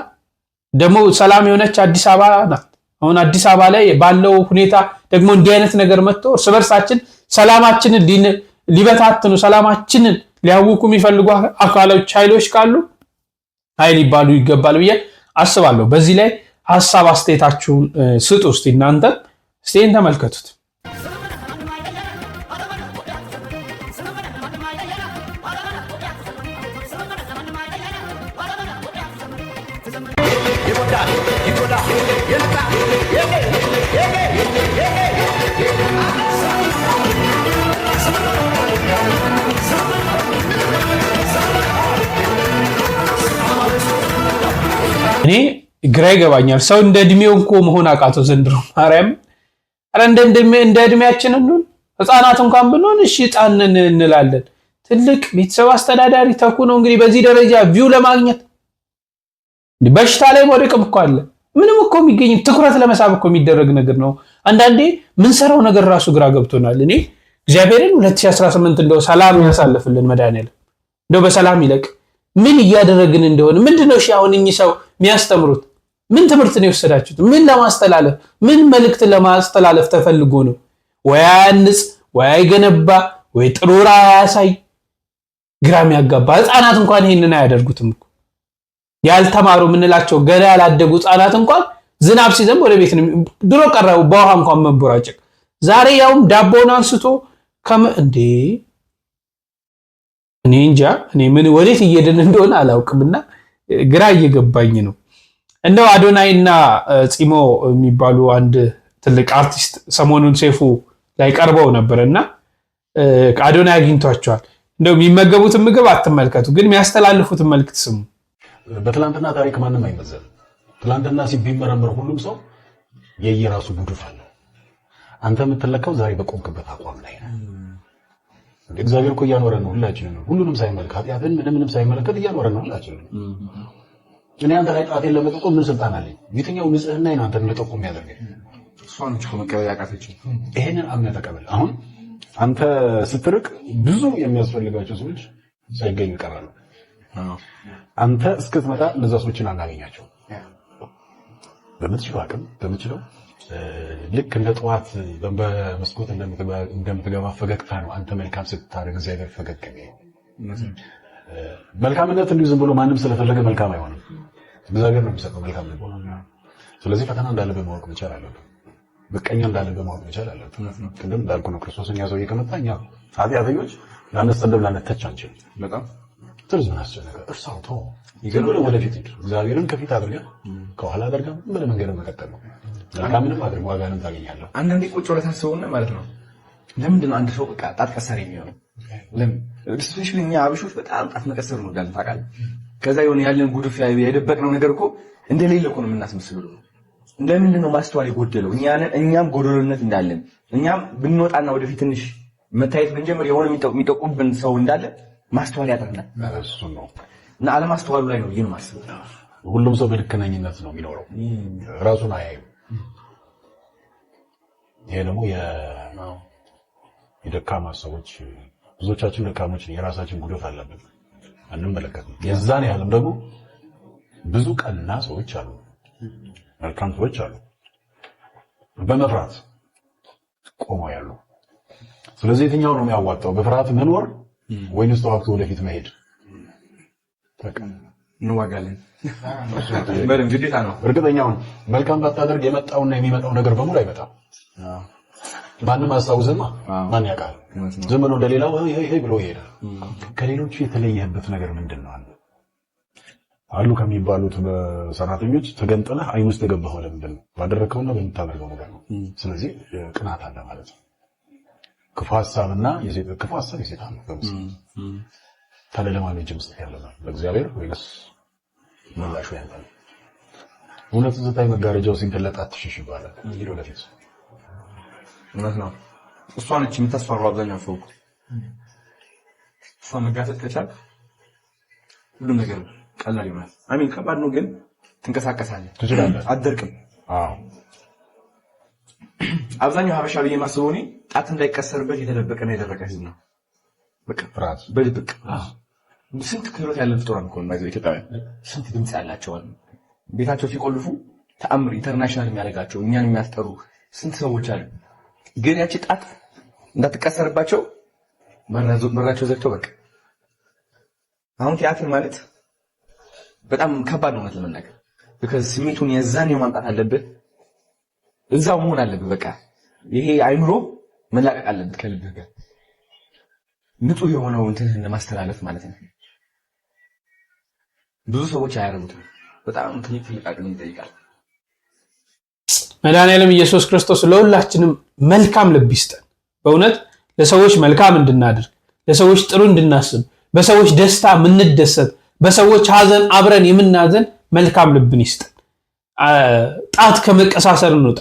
ደግሞ ሰላም የሆነች አዲስ አበባ ናት። አሁን አዲስ አበባ ላይ ባለው ሁኔታ ደግሞ እንዲህ አይነት ነገር መጥቶ እርስ በርሳችን ሰላማችንን ሊበታትኑ ሰላማችንን ሊያውኩ የሚፈልጉ አካሎች ኃይሎች ካሉ ኃይል ይባሉ ይገባል ብዬ አስባለሁ። በዚህ ላይ ሐሳብ አስተያየታችሁን ስጡ። እስቲ እናንተ እስቲ ተመልከቱት። እኔ ግራ ይገባኛል። ሰው እንደ እድሜው እኮ መሆን አቃቶ ዘንድሮ ማርያም። አረ እንደ እድሜያችን እንሁን። ህፃናት እንኳን ብንሆን እሺ ህፃን እንላለን። ትልቅ ቤተሰብ አስተዳዳሪ ተኩ ነው እንግዲህ በዚህ ደረጃ ቪው ለማግኘት በሽታ ላይ መውደቅም እኮ አለ። ምንም እኮ የሚገኝ ትኩረት ለመሳብ እኮ የሚደረግ ነገር ነው። አንዳንዴ ምን ሰራው ነገር ራሱ ግራ ገብቶናል። እኔ እግዚአብሔርን 2018 እንደው ሰላም ያሳልፍልን መድኃኒዓለም እንደው በሰላም ይለቅ። ምን እያደረግን እንደሆነ ምንድነው? እሺ አሁን እኚህ ሰው የሚያስተምሩት ምን ትምህርት ነው የወሰዳችሁት? ምን ለማስተላለፍ ምን መልእክት ለማስተላለፍ ተፈልጎ ነው? ወይ አንጽ ወይ አይገነባ ወይ ጥሩራ ያሳይ ግራም ያጋባ። ህፃናት እንኳን ይሄንን አያደርጉትም እኮ ያልተማሩ ምንላቸው ገና ያላደጉ ህፃናት እንኳን ዝናብ ሲዘንብ ወደ ቤት ነው ድሮ ቀረው በውሃ እንኳን መንቦራጨቅ። ዛሬ ያውም ዳቦን አንስቶ እንዴ እኔ እንጃ እኔ ምን ወዴት እየሄድን እንደሆነ አላውቅምና ግራ እየገባኝ ነው። እንደው አዶናይና ጺሞ የሚባሉ አንድ ትልቅ አርቲስት ሰሞኑን ሴፉ ላይ ቀርበው ነበርና አዶናይ አግኝቷቸዋል። እንደው የሚመገቡትን ምግብ አትመልከቱ፣ ግን የሚያስተላልፉትን መልእክት ስሙ። በትላንትና ታሪክ ማንም አይመዘንም። ትላንትና ሲቢመረመር ሁሉም ሰው የየራሱ ጉድፍ አለው። አንተ የምትለካው ዛሬ በቆምክበት አቋም ላይ ነው። እግዚአብሔር እኮ እያኖረን ነው ሁላችንም፣ ሁሉንም ሳይመለከት ኃጢአትን ምንም ሳይመለከት እያኖረን ነው ሁላችንም። እኔ አንተ ላይ ጣቴን ለመጠቆም ምን ስልጣን አለኝ? የትኛው ንጽህና ነው አንተን ለጠቆም የሚያደርገኝ? እሷን እኮ መቀበል ያቃተች። ይሄንን አምነህ ተቀበል። አሁን አንተ ስትርቅ ብዙ የሚያስፈልጋቸው ሰዎች ሳይገኙ ይቀራሉ። አንተ እስክትመጣ እነዛ ሰዎችን አናገኛቸው። በምትችለው አቅም በምትችለው ልክ እንደ ጠዋት በመስኮት እንደምትገባ ፈገግታ ነው። አንተ መልካም ስታደርግ እግዚአብሔር ፈገግ ይላል። መልካምነት እንዲሁ ዝም ብሎ ማንም ስለፈለገ መልካም አይሆንም። እግዚአብሔር ነው የሚሰጠው መልካም ነው። ስለዚህ ፈተና እንዳለብህ ማወቅ መቻል አለብህ። በቀኛ እንዳለብህ ማወቅ መቻል አለብህ። ቅድም እንዳልኩ ነው ክርስቶስን ያዘው እየከመጣ እኛ ኃጢአተኞች ላነስተንደብ ላነተች አንችልም። በጣም ትርዝ ምን አስጨነቀ? እርሳው ተው። ዝም ብለህ ወደፊት ሂድ። እግዚአብሔርን ከፊት አድርገህ ከኋላ አድርገህ ምን መንገድ መቀጠል ነው። መልካምንም አድርገህ ዋጋንም ታገኛለህ። አንዳንዴ ቁጭ ብለህ ታስበውና ማለት ነው ለምንድን ነው አንድ ሰው በቃ ጣት ቀሰር የሚሆነው? ለምን ስፔሻሊ እኛ አበሾች በጣም ጣት መቀሰር ነው እንዳለ ታውቃለህ። ከዛ የሆነ ያለን ጉድፍ የደበቅነው ነገር እኮ እንደሌለ እኮ ነው የምናስመስለው። እንደምንድን ነው ማስተዋል የጎደለው? እኛም ጎደሎነት እንዳለን እኛም ብንወጣና ወደፊት ትንሽ መታየት ብንጀምር የሆነ የሚጠቁምብን ሰው እንዳለ ማስተዋል ያጠርናል። እሱ ነው እና አለማስተዋሉ ላይ ነው ይሄን ማስተዋል። ሁሉም ሰው በልከነኝነት ነው የሚኖረው፣ ራሱን አያይም። ይሄ ደግሞ የደካማ ሰዎች ብዙዎቻችን ደካሞች የራሳችን ጉድፍ አለብን አንመለከትም። የዛን ያህልም ደግሞ ብዙ ቀና ሰዎች አሉ፣ መልካም ሰዎች አሉ በመፍራት ቆመው ያሉ። ስለዚህ የትኛው ነው የሚያዋጣው? በፍርሃት መኖር ወይንስ ተዋግቶ ወደፊት መሄድ? በቃ እንዋጋለን። በደም ግዴታ ነው። እርግጠኛውን መልካም ባታደርግ የመጣውና የሚመጣው ነገር በሙሉ አይመጣም። ማንም አስታውስማ ማን ያውቃል? ዝም ብሎ እንደሌላው ይሄ ብሎ ይሄዳል። ከሌሎቹ የተለየህበት ነገር ምንድነው? አሉ ከሚባሉት በሰራተኞች ተገንጥለህ አይን ውስጥ የገባኸው ለምንድን ነው? ባደረከውና በምታደርገው ነገር ነው። ስለዚህ ቅናት አለ ማለት ነው። ክፉ ሐሳብና ክፉ ሐሳብ የሰይጣን ነው። በምስል ታዲያ ለማን እጅ መስጠት ያለብን? ለእግዚአብሔር ወይስ ምላሹ ያንተ ነው? እውነት ዘታይ መጋረጃው ሲንተለጣ አትሽሽ ይባላል። ሂድ ወደፊት። እውነት ነው። እሷ ነች የምታስፈራው አብዛኛው ሰው። እሷ መጋፈጥ ከቻልክ ሁሉም ነገር ቀላል ይሆናል። አሚን ከባድ ነው ግን ትንቀሳቀሳለህ፣ ትችላለህ፣ አትደርቅም። አብዛኛው ሀበሻ ብዬ የማስበው እኔ ጣት እንዳይቀሰርበት የተደበቀና የደረቀ ህዝብ ነው። በቃ ፍርሃት በድብቅ ስንት ክህሎት ያለን ፍጡራን እኮ ነው ኢትዮጵያውያን። ስንት ድምፅ ያላቸው ቤታቸው ሲቆልፉ ተአምር ኢንተርናሽናል የሚያደርጋቸው እኛን የሚያስጠሩ ስንት ሰዎች አሉ። ግን ያቺ ጣት እንዳትቀሰርባቸው በራቸው ዘግተው በቃ አሁን ቲያትር ማለት በጣም ከባድ ነው ማለት ለመናገር because ስሜቱን የዛን ማምጣት አለብህ እዛው መሆን አለብህ በቃ ይሄ አይምሮ መላቀቅ አለበት ከልብህ ጋር ንጹህ የሆነው እንትህን ለማስተላለፍ ማለት ነው ብዙ ሰዎች አያረጉትም በጣም ትልቅ አቅም ይጠይቃል መድኃኒዓለም ኢየሱስ ክርስቶስ ለሁላችንም መልካም ልብ ይስጠን በእውነት ለሰዎች መልካም እንድናደርግ ለሰዎች ጥሩ እንድናስብ በሰዎች ደስታ ምንደሰት በሰዎች ሐዘን አብረን የምናዘን መልካም ልብን ይስጠን ጣት ከመቀሳሰር እንውጣ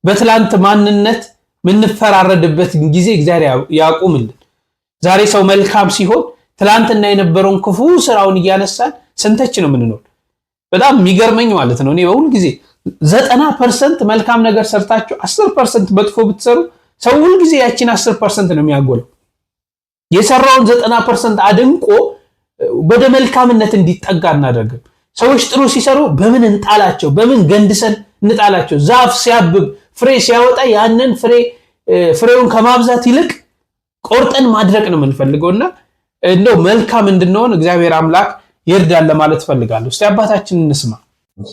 በትላንት ማንነት ምንፈራረድበት ጊዜ እግዚአብሔር ያቁምልን ዛሬ ሰው መልካም ሲሆን ትላንትና የነበረውን ክፉ ስራውን እያነሳን ስንተች ነው ምንኖር በጣም የሚገርመኝ ማለት ነው እኔ በሁሉ ጊዜ 90% መልካም ነገር ሰርታችሁ 10% መጥፎ ብትሰሩ ሰው ሁሉ ጊዜ ያቺን 10% ነው የሚያጎለው የሰራውን 90% አድንቆ ወደ መልካምነት እንዲጠጋ እናደርግ ሰዎች ጥሩ ሲሰሩ በምን እንጣላቸው በምን ገንድሰን እንጣላቸው ዛፍ ሲያብብ ፍሬ ሲያወጣ ያንን ፍሬውን ከማብዛት ይልቅ ቆርጠን ማድረቅ ነው የምንፈልገውና እንደው መልካም እንድንሆን እግዚአብሔር አምላክ ይርዳል ለማለት ፈልጋለሁ እስቲ አባታችን እንስማ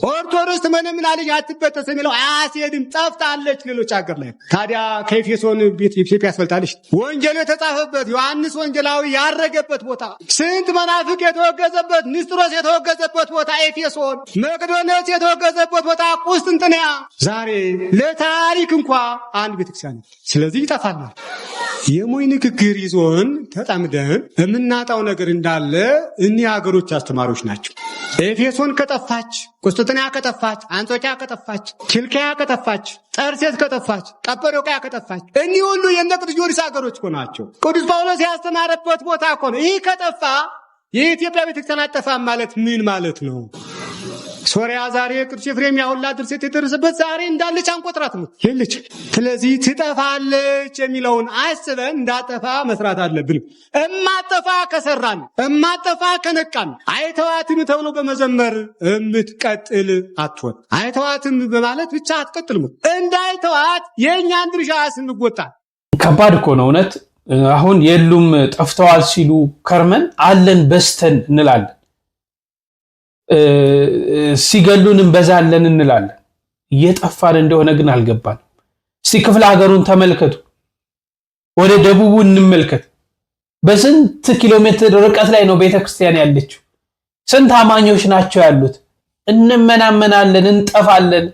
ኦርቶዶክስ ትመነምናለች አትበጠስ የሚለው አያስሄድም ጠፍታለች ሌሎች ሀገር ላይ ታዲያ ከኤፌሶን ቤት ኢትዮጵያ ያስፈልጣለች ወንጌሉ የተጻፈበት ዮሐንስ ወንጌላዊ ያረገበት ቦታ ስንት መናፍቅ የተወገዘበት ንስጥሮስ የተወገዘበት ቦታ ኤፌሶን መቅዶኒዎስ የተወገዘበት ቦታ ቁስጥንጥንያ ዛሬ ለታሪክ እንኳ አንድ ቤተክርስቲያን ስለዚህ ይጠፋል የሞይ ንግግር ይዞን ተጣምደን የምናጣው ነገር እንዳለ እኒህ ሀገሮች አስተማሪዎች ናቸው ኤፌሶን ከጠፋች ቁስጥንጥንያ ከጠፋች አንጾኪያ ከጠፋች ኪልክያ ከጠፋች ጠርሴስ ከጠፋች ቀጰዶቅያ ከጠፋች እኒህ ሁሉ የነ ቅዱስ ጊዮርጊስ ሀገሮች እኮ ናቸው ቅዱስ ጳውሎስ ያስተማረበት ቦታ እኮ ነው ይህ ከጠፋ የኢትዮጵያ ቤተክርስቲያን አጠፋም ማለት ምን ማለት ነው ሶሪያ ዛሬ ቅዱስ ኤፍሬም ያሁላ ድርሰት የተደረሰበት ዛሬ እንዳለች አንቆጥራት ነው የለች ስለዚህ ትጠፋለች የሚለውን አስበን እንዳጠፋ መስራት አለብን እማጠፋ ከሰራን እማጠፋ ከነቃን አይተዋትም ተብሎ በመዘመር እምትቀጥል አትወጥ አይተዋትም በማለት ብቻ አትቀጥልም እንዳይተዋት የኛን ድርሻ ስንወጣ ከባድ እኮ ነው እውነት አሁን የሉም ጠፍተዋል ሲሉ ከርመን አለን በስተን እንላለን ሲገሉን እንበዛለን እንላለን እየጠፋን እንደሆነ ግን አልገባን እስቲ ክፍለ ሀገሩን ተመልከቱ ወደ ደቡቡ እንመልከት በስንት ኪሎ ሜትር ርቀት ላይ ነው ቤተክርስቲያን ያለችው ስንት አማኞች ናቸው ያሉት እንመናመናለን እንጠፋለን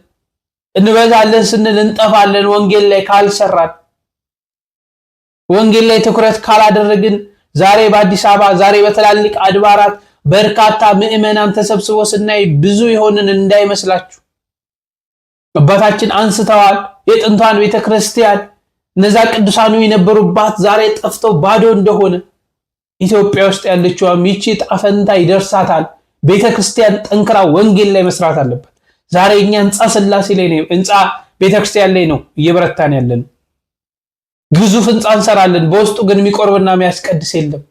እንበዛለን ስንል እንጠፋለን ወንጌል ላይ ካልሰራን ወንጌል ላይ ትኩረት ካላደረግን ዛሬ በአዲስ አበባ ዛሬ በተላልቅ አድባራት በርካታ ምእመናን ተሰብስበው ስናይ ብዙ ይሆንን እንዳይመስላችሁ አባታችን አንስተዋል የጥንቷን ቤተክርስቲያን እነዛ ቅዱሳኑ የነበሩባት ዛሬ ጠፍተው ባዶ እንደሆነ ኢትዮጵያ ውስጥ ያለችው ሚቺ ጣፈንታ ይደርሳታል ቤተክርስቲያን ጠንክራ ወንጌል ላይ መስራት አለበት ዛሬ እኛ ህንጻ ስላሴ ላይ ነው ህንጻ ቤተክርስቲያን ላይ ነው እየበረታን ያለን ግዙፍ ህንጻ እንሰራለን በውስጡ ግን የሚቆርብና የሚያስቀድስ የለም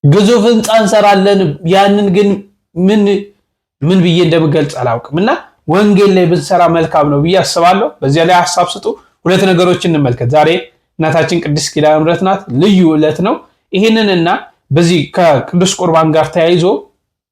ግዙፍ ህንጻ እንሰራለን ያንን ግን ምን ብዬ እንደምገልጽ አላውቅምና ወንጌል ላይ ብንሰራ መልካም ነው ብዬ አስባለሁ በዚያ ላይ ሐሳብ ስጡ ሁለት ነገሮችን እንመልከት ዛሬ እናታችን ቅድስት ኪዳነ ምሕረት ናት ልዩ ዕለት ነው ይሄንንና በዚህ ከቅዱስ ቁርባን ጋር ተያይዞ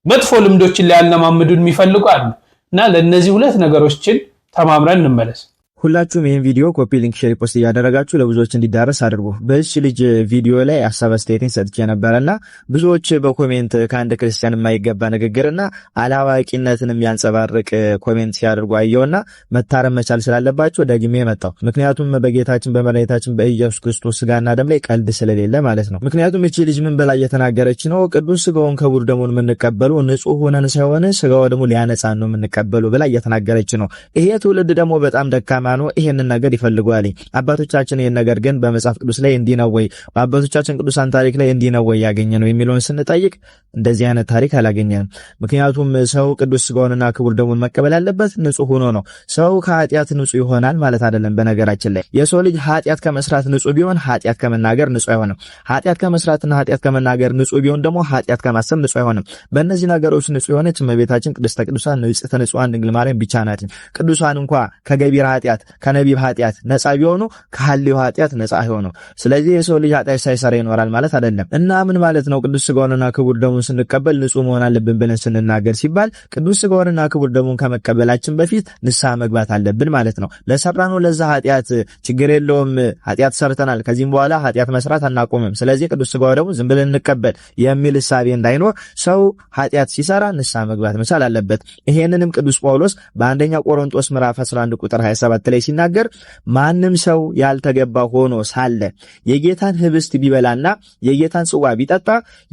መጥፎ ልምዶችን ላይ ያለማመዱን የሚፈልጉ አሉና ለነዚህ ሁለት ነገሮችን ተማምረን እንመለስ ሁላችሁም ይሄን ቪዲዮ ኮፒ ሊንክ ሼር ፖስት ያደረጋችሁ ለብዙዎች እንዲዳረስ አድርጉ በዚህ ልጅ ቪዲዮ ላይ ሐሳብ አስተያየትን ሰጥቼ ነበርና ብዙዎች በኮሜንት ከአንድ ክርስቲያን የማይገባ ንግግርና አላዋቂነትን የሚያንጸባርቅ ኮሜንት ሲያደርጉ አየውና መታረም መቻል ስላለባቸው ደግሜ መጣሁ ምክንያቱም በጌታችን በመድኃኒታችን በኢየሱስ ክርስቶስ ስጋና ደም ላይ ቀልድ ስለሌለ ማለት ነው ምክንያቱም እቺ ልጅ ምን በላይ የተናገረች ነው ቅዱስ ስጋውን ክቡር ደሙን የምንቀበለው ንጹህ ሆነን ሳይሆን ስጋው ደግሞ ሊያነጻን ነው የምንቀበለው ብላ እየተናገረች ነው ይሄ ትውልድ ደግሞ በጣም ደካማ ነው ይሄንን ነገር ይፈልጋሉ አባቶቻችን ይሄን ነገር ግን በመጽሐፍ ቅዱስ ላይ እንዲህ ነው ወይ በአባቶቻችን ቅዱሳን ታሪክ ላይ እንዲህ ነው ወይ ያገኘነው የሚለውን ስንጠይቅ እንደዚህ አይነት ታሪክ አላገኘንም ምክንያቱም ሰው ቅዱስ ስጋውንና ክቡር ደሙን መቀበል ያለበት ንጹህ ሆኖ ነው ሰው ከኃጢአት ንጹህ ይሆናል ማለት አይደለም በነገራችን ላይ የሰው ልጅ ኃጢአት ከመስራት ንጹህ ቢሆን ኃጢአት ከመናገር ንጹህ አይሆንም ኃጢአት ከመስራትና ኃጢአት ከመናገር ንጹህ ቢሆን ደግሞ ኃጢአት ከማሰብ ንጹህ አይሆንም በእነዚህ ነገሮች ንጹህ የሆነች እመቤታችን ቅድስተ ቅዱሳን ንጽሕተ ንጹሐን ድንግል ማርያም ብቻ ናት ቅዱሳን እንኳን ከገቢረ ኃጢአት ኃጢአት ከነቢብ ኃጢአት ነፃ ቢሆኑ ከሐልዮ ኃጢአት ነፃ ሆኑ። ስለዚህ የሰው ልጅ ኃጢአት ሳይሰራ ይኖራል ማለት አይደለም። እና ምን ማለት ነው? ቅዱስ ሥጋውንና ክቡር ደሙን ስንቀበል ንጹህ መሆን አለብን ብለን ስንናገር ሲባል ቅዱስ ሥጋውንና ክቡር ደሙን ከመቀበላችን በፊት ንስሐ መግባት አለብን ማለት ነው። ለሰራነው ለዛ ኃጢአት ችግር የለውም፣ ኃጢአት ሰርተናል፣ ከዚህም በኋላ ኃጢአት መስራት አናቆምም፣ ስለዚህ ቅዱስ ሥጋው ደግሞ ዝም ብለን እንቀበል የሚል እሳቤ እንዳይኖር ሰው ኃጢአት ሲሰራ ንስሐ መግባት መቻል አለበት። ይሄንንም ቅዱስ ጳውሎስ በአንደኛ ቆሮንቶስ ምዕራፍ 11 ቁጥር 27 ላይ ሲናገር ማንም ሰው ያልተገባ ሆኖ ሳለ የጌታን ህብስት ቢበላና የጌታን ጽዋ ቢጠጣ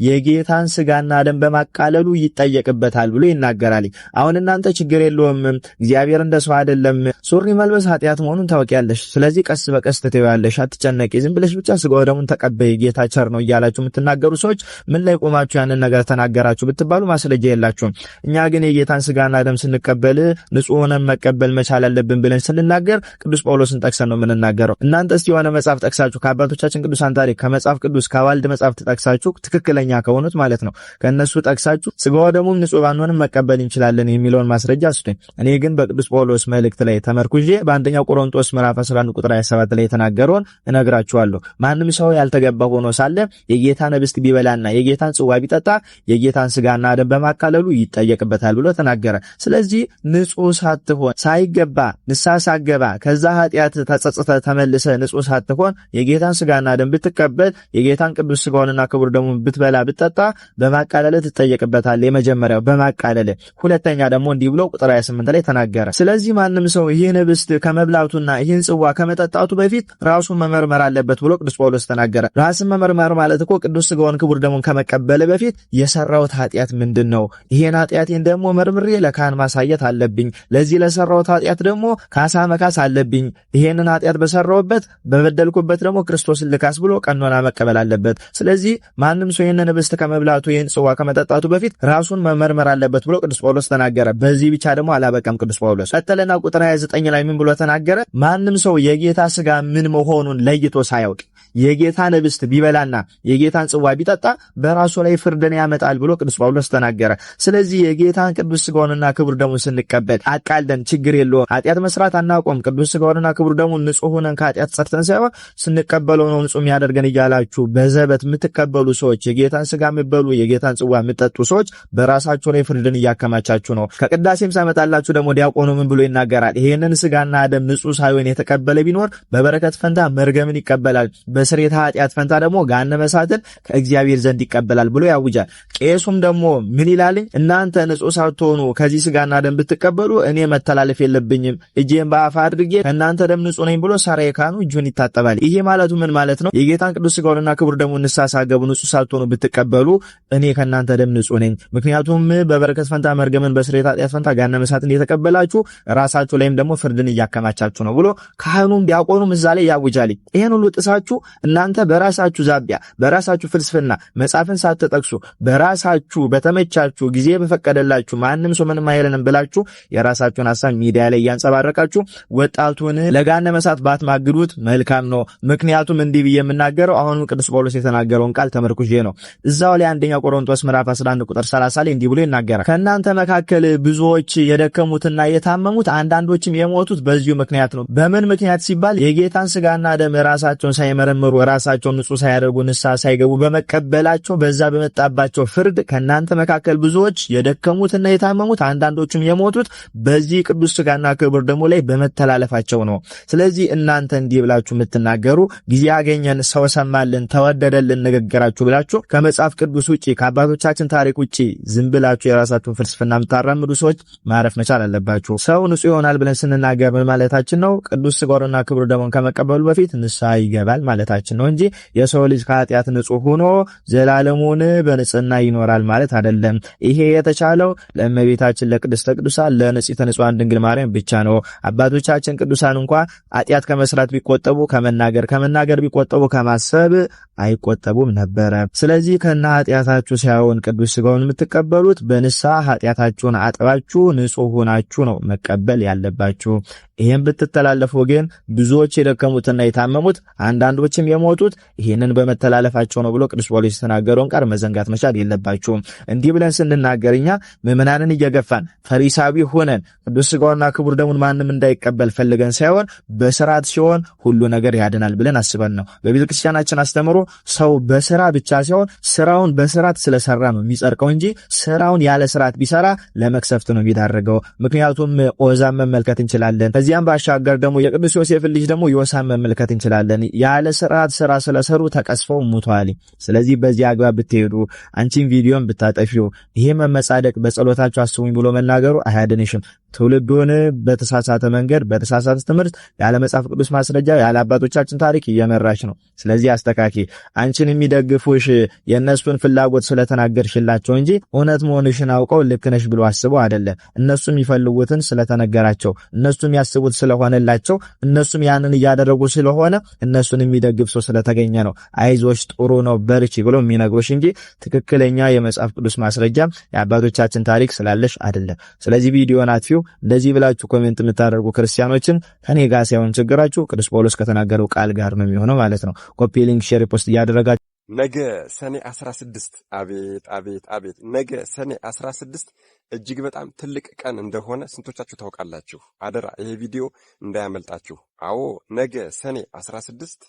የጌታን ስጋና ደም በማቃለሉ ይጠየቅበታል ብሎ ይናገራል። አሁን እናንተ ችግር የለውም እግዚአብሔር እንደሰው አይደለም፣ ሱሪ መልበስ ኃጢአት መሆኑን ታውቂያለሽ፣ ስለዚህ ቀስ በቀስ ትተዋለሽ፣ አትጨነቂ፣ ዝም ብለሽ ብቻ ስጋው ደሙን ተቀበይ፣ ጌታ ቸር ነው እያላችሁ የምትናገሩ ሰዎች ምን ላይ ቆማችሁ ያንን ነገር ተናገራችሁ ብትባሉ ማስረጃ የላችሁም። እኛ ግን የጌታን ስጋና ደም ስንቀበል ንጹህ ሆነን መቀበል መቻል አለብን ብለን ስንናገር ቅዱስ ጳውሎስን ጠቅሰን ነው የምንናገረው። እናንተ እስቲ የሆነ መጽሐፍ ጠቅሳችሁ ከአባቶቻችን ቅዱሳን ታሪክ ከመጽሐፍ ቅዱስ ከዋልድ መጽሐፍ ጠቅሳችሁ ትክክለኛ ከሆኑት ማለት ነው ከነሱ ጠቅሳችሁ ስጋው ደሙም ንጹህ ባንሆንም መቀበል እንችላለን የሚለውን ማስረጃ አስጡኝ። እኔ ግን በቅዱስ ጳውሎስ መልእክት ላይ ተመርኩዤ በአንደኛ ቆሮንቶስ ምዕራፍ 11 ቁጥር 27 ላይ የተናገረውን እነግራችኋለሁ። ማንም ሰው ያልተገባ ሆኖ ሳለ የጌታን ህብስት ቢበላና የጌታን ጽዋ ቢጠጣ የጌታን ስጋና ደም በማቃለሉ ይጠየቅበታል ብሎ ተናገረ። ስለዚህ ንጹህ ሳትሆን ሳይገባ ንስሐ ሳትገባ ከዛ ኃጢአት ተጸጽተ ተመልሰ ንጹህ ሳትሆን የጌታን ስጋና ደም ብትቀበል የጌታን ቅዱስ ስጋውንና ክቡር ደሙን ብትበላ ብትጠጣ በማቃለል ትጠየቅበታል። የመጀመሪያው በማቃለል። ሁለተኛ ደግሞ እንዲህ ብሎ ቁጥር 28 ላይ ተናገረ። ስለዚህ ማንም ሰው ይህን ህብስት ከመብላቱና ይህን ጽዋ ከመጠጣቱ በፊት ራሱን መመርመር አለበት ብሎ ቅዱስ ጳውሎስ ተናገረ። ራስን መመርመር ማለት እኮ ቅዱስ ስጋውን ክቡር ደሙን ከመቀበል በፊት የሰራውት ኃጢአት ምንድነው? ይሄን ኃጢአቴን ደግሞ መርምሬ ለካህን ማሳየት አለብኝ። ለዚህ ለሰራውት ኃጢአት ደግሞ ካሳ መካስ አለብኝ። ይሄንን ኃጢአት በሰራውበት በበደልኩበት ደግሞ ክርስቶስን ልካስ ብሎ ቀኖና መቀበል አለበት። ስለዚህ ማንም ሰው ይሄንን ህብስት ከመብላቱ ይሄን ጽዋ ከመጠጣቱ በፊት ራሱን መመርመር አለበት ብሎ ቅዱስ ጳውሎስ ተናገረ። በዚህ ብቻ ደግሞ አላበቃም ቅዱስ ጳውሎስ ቀጠለና ቁጥር 29 ላይ ምን ብሎ ተናገረ? ማንም ሰው የጌታ ስጋ ምን መሆኑን ለይቶ ሳያውቅ የጌታን ህብስት ቢበላና የጌታን ጽዋ ቢጠጣ በራሱ ላይ ፍርድን ያመጣል ብሎ ቅዱስ ጳውሎስ ተናገረ። ስለዚህ የጌታን ቅዱስ ስጋውንና ክቡር ደሙን ስንቀበል አቃልደን ችግር የለውም ኃጢአት መስራት አናቆም፣ ቅዱስ ስጋውንና ክቡር ደሙን ንጹህ ሆነን ከኃጢአት ጸድተን ሳይሆን ስንቀበለው ነው ንጹህ የሚያደርገን እያላችሁ በዘበት የምትቀበሉ ሰዎች፣ የጌታን ስጋ የምትበሉ የጌታን ጽዋ የምትጠጡ ሰዎች በራሳችሁ ላይ ፍርድን እያከማቻችሁ ነው። ከቅዳሴም ሳመጣላችሁ ደግሞ ዲያቆኑ ምን ብሎ ይናገራል? ይሄንን ስጋና ደም ንጹህ ሳይሆን የተቀበለ ቢኖር በበረከት ፈንታ መርገምን ይቀበላል፣ በስርየተ ኃጢአት ፈንታ ደግሞ ገሃነመ እሳትን ከእግዚአብሔር ዘንድ ይቀበላል ብሎ ያውጃል። ቄሱም ደግሞ ምን ይላልኝ? እናንተ ንጹህ ሳትሆኑ ከዚህ ስጋና ደም ብትቀበሉ እኔ መተላለፍ የለብኝም፣ እጄን በአፍ አድርጌ ከእናንተ ደም ንጹህ ነኝ ብሎ ሰራየ ካህኑ እጁን ይታጠባል። ይሄ ማለቱ ምን ማለት ነው? የጌታን ቅዱስ ስጋውንና ክቡር ደሙን ንስሐ ሳትገቡ ንጹህ ሳትሆኑ ብትቀበሉ እኔ ከእናንተ ደም ንጹህ ነኝ፣ ምክንያቱም በበረከት ፈንታ መርገምን በስርየተ ኃጢአት ፈንታ ገሃነመ እሳትን እየተቀበላችሁ ራሳችሁ ላይም ደግሞ ፍርድን እያከማቻችሁ ነው ብሎ ካህኑም ዲያቆኑም እዛ ላይ ያውጃል። ይሄን ሁሉ ጥሳችሁ እናንተ በራሳችሁ ዛቢያ በራሳችሁ ፍልስፍና መጻፍን ሳትጠቅሱ በራሳችሁ በተመቻችሁ ጊዜ በፈቀደላችሁ ማንም ሰው ምንም አይለንም ብላችሁ የራሳችሁን ሐሳብ ሚዲያ ላይ ያንጸባረቃችሁ ወጣቱን ለገሃነመ እሳት ባትማግዱት መልካም ነው። ምክንያቱም እንዲህ ብዬ የምናገረው አሁንም ቅዱስ ጳውሎስ የተናገረውን ቃል ተመርኩዤ ነው። እዛው ላይ አንደኛ ቆሮንቶስ ምዕራፍ 11 ቁጥር 30 ላይ እንዲህ ብሎ ይናገራል። ከእናንተ መካከል ብዙዎች የደከሙትና የታመሙት አንዳንዶችም የሞቱት በዚሁ ምክንያት ነው። በምን ምክንያት ሲባል የጌታን ስጋና ደም ራሳቸውን ሳይመረምሩ ራሳቸውን ንጹህ ሳያደርጉ ንስሐ ሳይገቡ በመቀበላቸው በዛ በመጣባቸው ፍርድ ከእናንተ መካከል ብዙዎች የደከሙትና የታመሙት አንዳንዶችም የሞቱት በዚህ ቅዱስ ስጋና ክቡር ደሙ ላይ በመተላለፋቸው ነው። ስለዚህ እናንተ እንዲህ ብላችሁ የምትናገሩ ጊዜ ያገኘን ሰው ሰማልን ተወደደልን ንግግራችሁ ብላችሁ ከመጽሐፍ ቅዱስ ውጪ ከአባቶቻችን ታሪክ ውጪ ዝም ብላችሁ የራሳችሁን ፍልስፍና የምታራምዱ ሰዎች ማረፍ መቻል አለባችሁ። ሰው ንጹህ ይሆናል ብለን ስንናገር ምን ማለታችን ነው? ቅዱስ ስጋውንና ክቡር ደሙን ከመቀበሉ በፊት ንስሐ ይገባል ማለታችን ነው እንጂ የሰው ልጅ ከኃጢአት ንጹህ ሆኖ ዘላለሙን በንጽህና ይኖራል ማለት አይደለም። ይሄ የተቻለው ለእመቤታችን ለቅድስተ ቅዱሳን ለንጽሕተ ንጹሐን ድንግል ማርያም ብቻ ነው። አባቶቻችን ቅዱሳን እንኳን ኃጢአት ከመስራት ቢቆጠቡ ከመናገር ቢቆጠቡ ከማሰብ አይቆጠቡም ነበረ። ስለዚህ ከና ኃጢአታችሁ ሳይሆን ቅዱስ ስጋውን የምትቀበሉት በንስሐ ኃጢአታችሁን አጥባችሁ ንጹህ ሆናችሁ ነው መቀበል ያለባችሁ። ይሄን ብትተላለፉ ግን ብዙዎች የደከሙትና የታመሙት አንዳንዶች ሰዎችም የሞቱት ይህንን በመተላለፋቸው ነው ብሎ ቅዱስ ጳውሎስ የተናገረውን ቃል መዘንጋት መቻል የለባችሁም። እንዲህ ብለን ስንናገር እኛ ምዕመናንን እየገፋን ፈሪሳዊ ሆነን ቅዱስ ሥጋውና ክቡር ደሙን ማንም እንዳይቀበል ፈልገን ሳይሆን በስርዓት ሲሆን ሁሉ ነገር ያድናል ብለን አስበን ነው። በቤተ ክርስቲያናችን አስተምሮ ሰው በስራ ብቻ ሳይሆን ስራውን በስርዓት ስለሰራ ነው የሚጸድቀው እንጂ ስራውን ያለ ስርዓት ቢሰራ ለመክሰፍት ነው የሚዳረገው። ምክንያቱም ኦዛን መመልከት እንችላለን። ከዚያም ባሻገር ደግሞ የቅዱስ ዮሴፍ ልጅ ደግሞ ዮሳን መመልከት እንችላለን። ያለ ስርዓት ስራ ስለሰሩ ተቀስፈው ሙተዋል። ስለዚህ በዚህ አግባብ ብትሄዱ አንቺን ቪዲዮን ብታጠፊው ይሄ መመጻደቅ በጸሎታችሁ አስቡኝ ብሎ መናገሩ አያድንሽም። ትውልዱን በተሳሳተ መንገድ በተሳሳተ ትምህርት ያለ መጽሐፍ ቅዱስ ማስረጃ ያለ አባቶቻችን ታሪክ እየመራሽ ነው። ስለዚህ አስተካኪ። አንቺን የሚደግፉሽ የእነሱን ፍላጎት ስለተናገርሽላቸው እንጂ እውነት መሆንሽን አውቀው ልክ ነሽ ብሎ አስበው አይደለም። እነሱ የሚፈልጉትን ስለተነገራቸው፣ እነሱ የሚያስቡት ስለሆነላቸው፣ እነሱም ያንን እያደረጉ ስለሆነ እነሱን የሚደግፍ ሰው ስለተገኘ ነው አይዞሽ ጥሩ ነው በርቺ ብሎ የሚነግሩሽ እንጂ ትክክለኛ የመጽሐፍ ቅዱስ ማስረጃ የአባቶቻችን ታሪክ ስላለሽ አይደለም። ስለዚህ ቪዲዮን አጥፊው። እንደዚህ ብላችሁ ኮሜንት የምታደርጉ ክርስቲያኖችን ከኔ ጋር ሳይሆን ችግራችሁ ቅዱስ ጳውሎስ ከተናገረው ቃል ጋር ነው የሚሆነው ማለት ነው። ኮፒ ሊንክ ሼር ፖስት እያደረጋችሁ ነገ ሰኔ 16 አቤት አቤት አቤት ነገ ሰኔ 16 እጅግ በጣም ትልቅ ቀን እንደሆነ ስንቶቻችሁ ታውቃላችሁ? አደራ ይሄ ቪዲዮ እንዳያመልጣችሁ። አዎ ነገ ሰኔ 16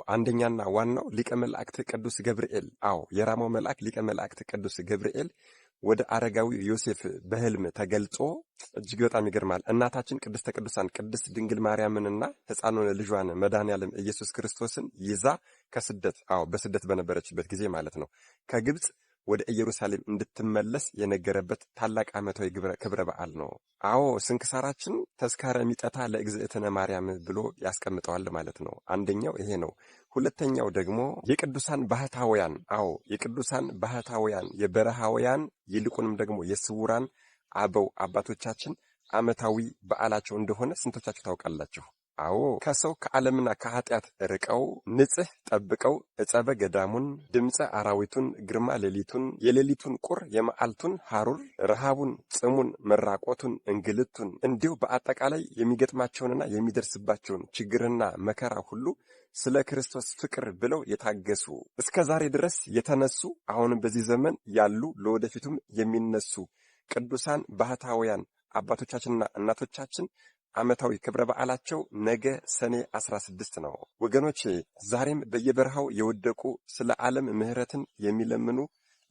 አንደኛና ዋናው ሊቀ መላእክት ቅዱስ ገብርኤል የራማው መልአክ ሊቀ መላእክት ቅዱስ ገብርኤል ወደ አረጋዊ ዮሴፍ በህልም ተገልጾ እጅግ በጣም ይገርማል። እናታችን ቅድስተ ቅዱሳን ቅድስት ድንግል ማርያምንና ሕፃኑን ልጇን መድኃኔዓለም ኢየሱስ ክርስቶስን ይዛ ከስደት በስደት በነበረችበት ጊዜ ማለት ነው ከግብጽ ወደ ኢየሩሳሌም እንድትመለስ የነገረበት ታላቅ ዓመታዊ ክብረ በዓል ነው። ስንክሳራችን ተስካረ ሚጠታ ለእግዝእትነ ማርያም ብሎ ያስቀምጠዋል ማለት ነው። አንደኛው ይሄ ነው። ሁለተኛው ደግሞ የቅዱሳን ባህታውያን የቅዱሳን ባህታውያን የበረሃውያን ይልቁንም ደግሞ የስውራን አበው አባቶቻችን ዓመታዊ በዓላቸው እንደሆነ ስንቶቻችሁ ታውቃላችሁ? ከሰው ከዓለምና ከኃጢአት ርቀው ንጽህ ጠብቀው ዕጸበ ገዳሙን ድምፀ አራዊቱን ግርማ ሌሊቱን የሌሊቱን ቁር የመዓልቱን ሐሩር ረሃቡን ጽሙን መራቆቱን እንግልቱን እንዲሁ በአጠቃላይ የሚገጥማቸውንና የሚደርስባቸውን ችግርና መከራ ሁሉ ስለ ክርስቶስ ፍቅር ብለው የታገሱ እስከ ዛሬ ድረስ የተነሱ አሁንም በዚህ ዘመን ያሉ ለወደፊቱም የሚነሱ ቅዱሳን ባህታውያን አባቶቻችንና እናቶቻችን ዓመታዊ ክብረ በዓላቸው ነገ ሰኔ 16 ነው። ወገኖቼ ዛሬም በየበረሃው የወደቁ ስለ ዓለም ምሕረትን የሚለምኑ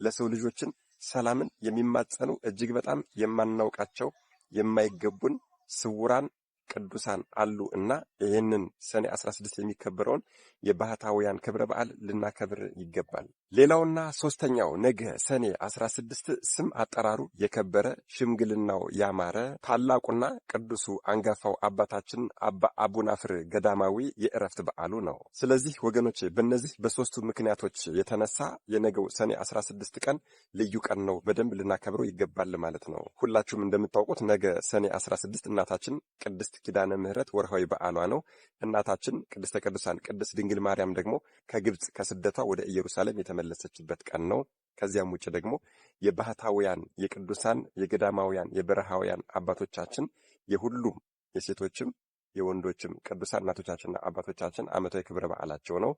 ለሰው ልጆችን ሰላምን የሚማጸኑ እጅግ በጣም የማናውቃቸው የማይገቡን ስውራን ቅዱሳን አሉ እና ይህንን ሰኔ 16 የሚከበረውን የባህታውያን ክብረ በዓል ልናከብር ይገባል። ሌላውና ሶስተኛው ነገ ሰኔ 16 ስም አጠራሩ የከበረ ሽምግልናው ያማረ ታላቁና ቅዱሱ አንጋፋው አባታችን አባ አቡናፍር ገዳማዊ የእረፍት በዓሉ ነው። ስለዚህ ወገኖቼ በእነዚህ በሶስቱ ምክንያቶች የተነሳ የነገው ሰኔ 16 ቀን ልዩ ቀን ነው። በደንብ ልናከብረው ይገባል ማለት ነው። ሁላችሁም እንደምታውቁት ነገ ሰኔ 16 እናታችን ቅድስት ኪዳነ ምሕረት ወርሃዊ በዓሏ ነው። እናታችን ቅድስተ ቅዱሳን ቅድስት ድንግል ማርያም ደግሞ ከግብጽ ከስደቷ ወደ ኢየሩሳሌም የተመለሰችበት ቀን ነው። ከዚያም ውጭ ደግሞ የባህታውያን የቅዱሳን የገዳማውያን የበረሃውያን አባቶቻችን የሁሉም የሴቶችም የወንዶችም ቅዱሳን እናቶቻችንና አባቶቻችን ዓመታዊ ክብረ በዓላቸው ነው።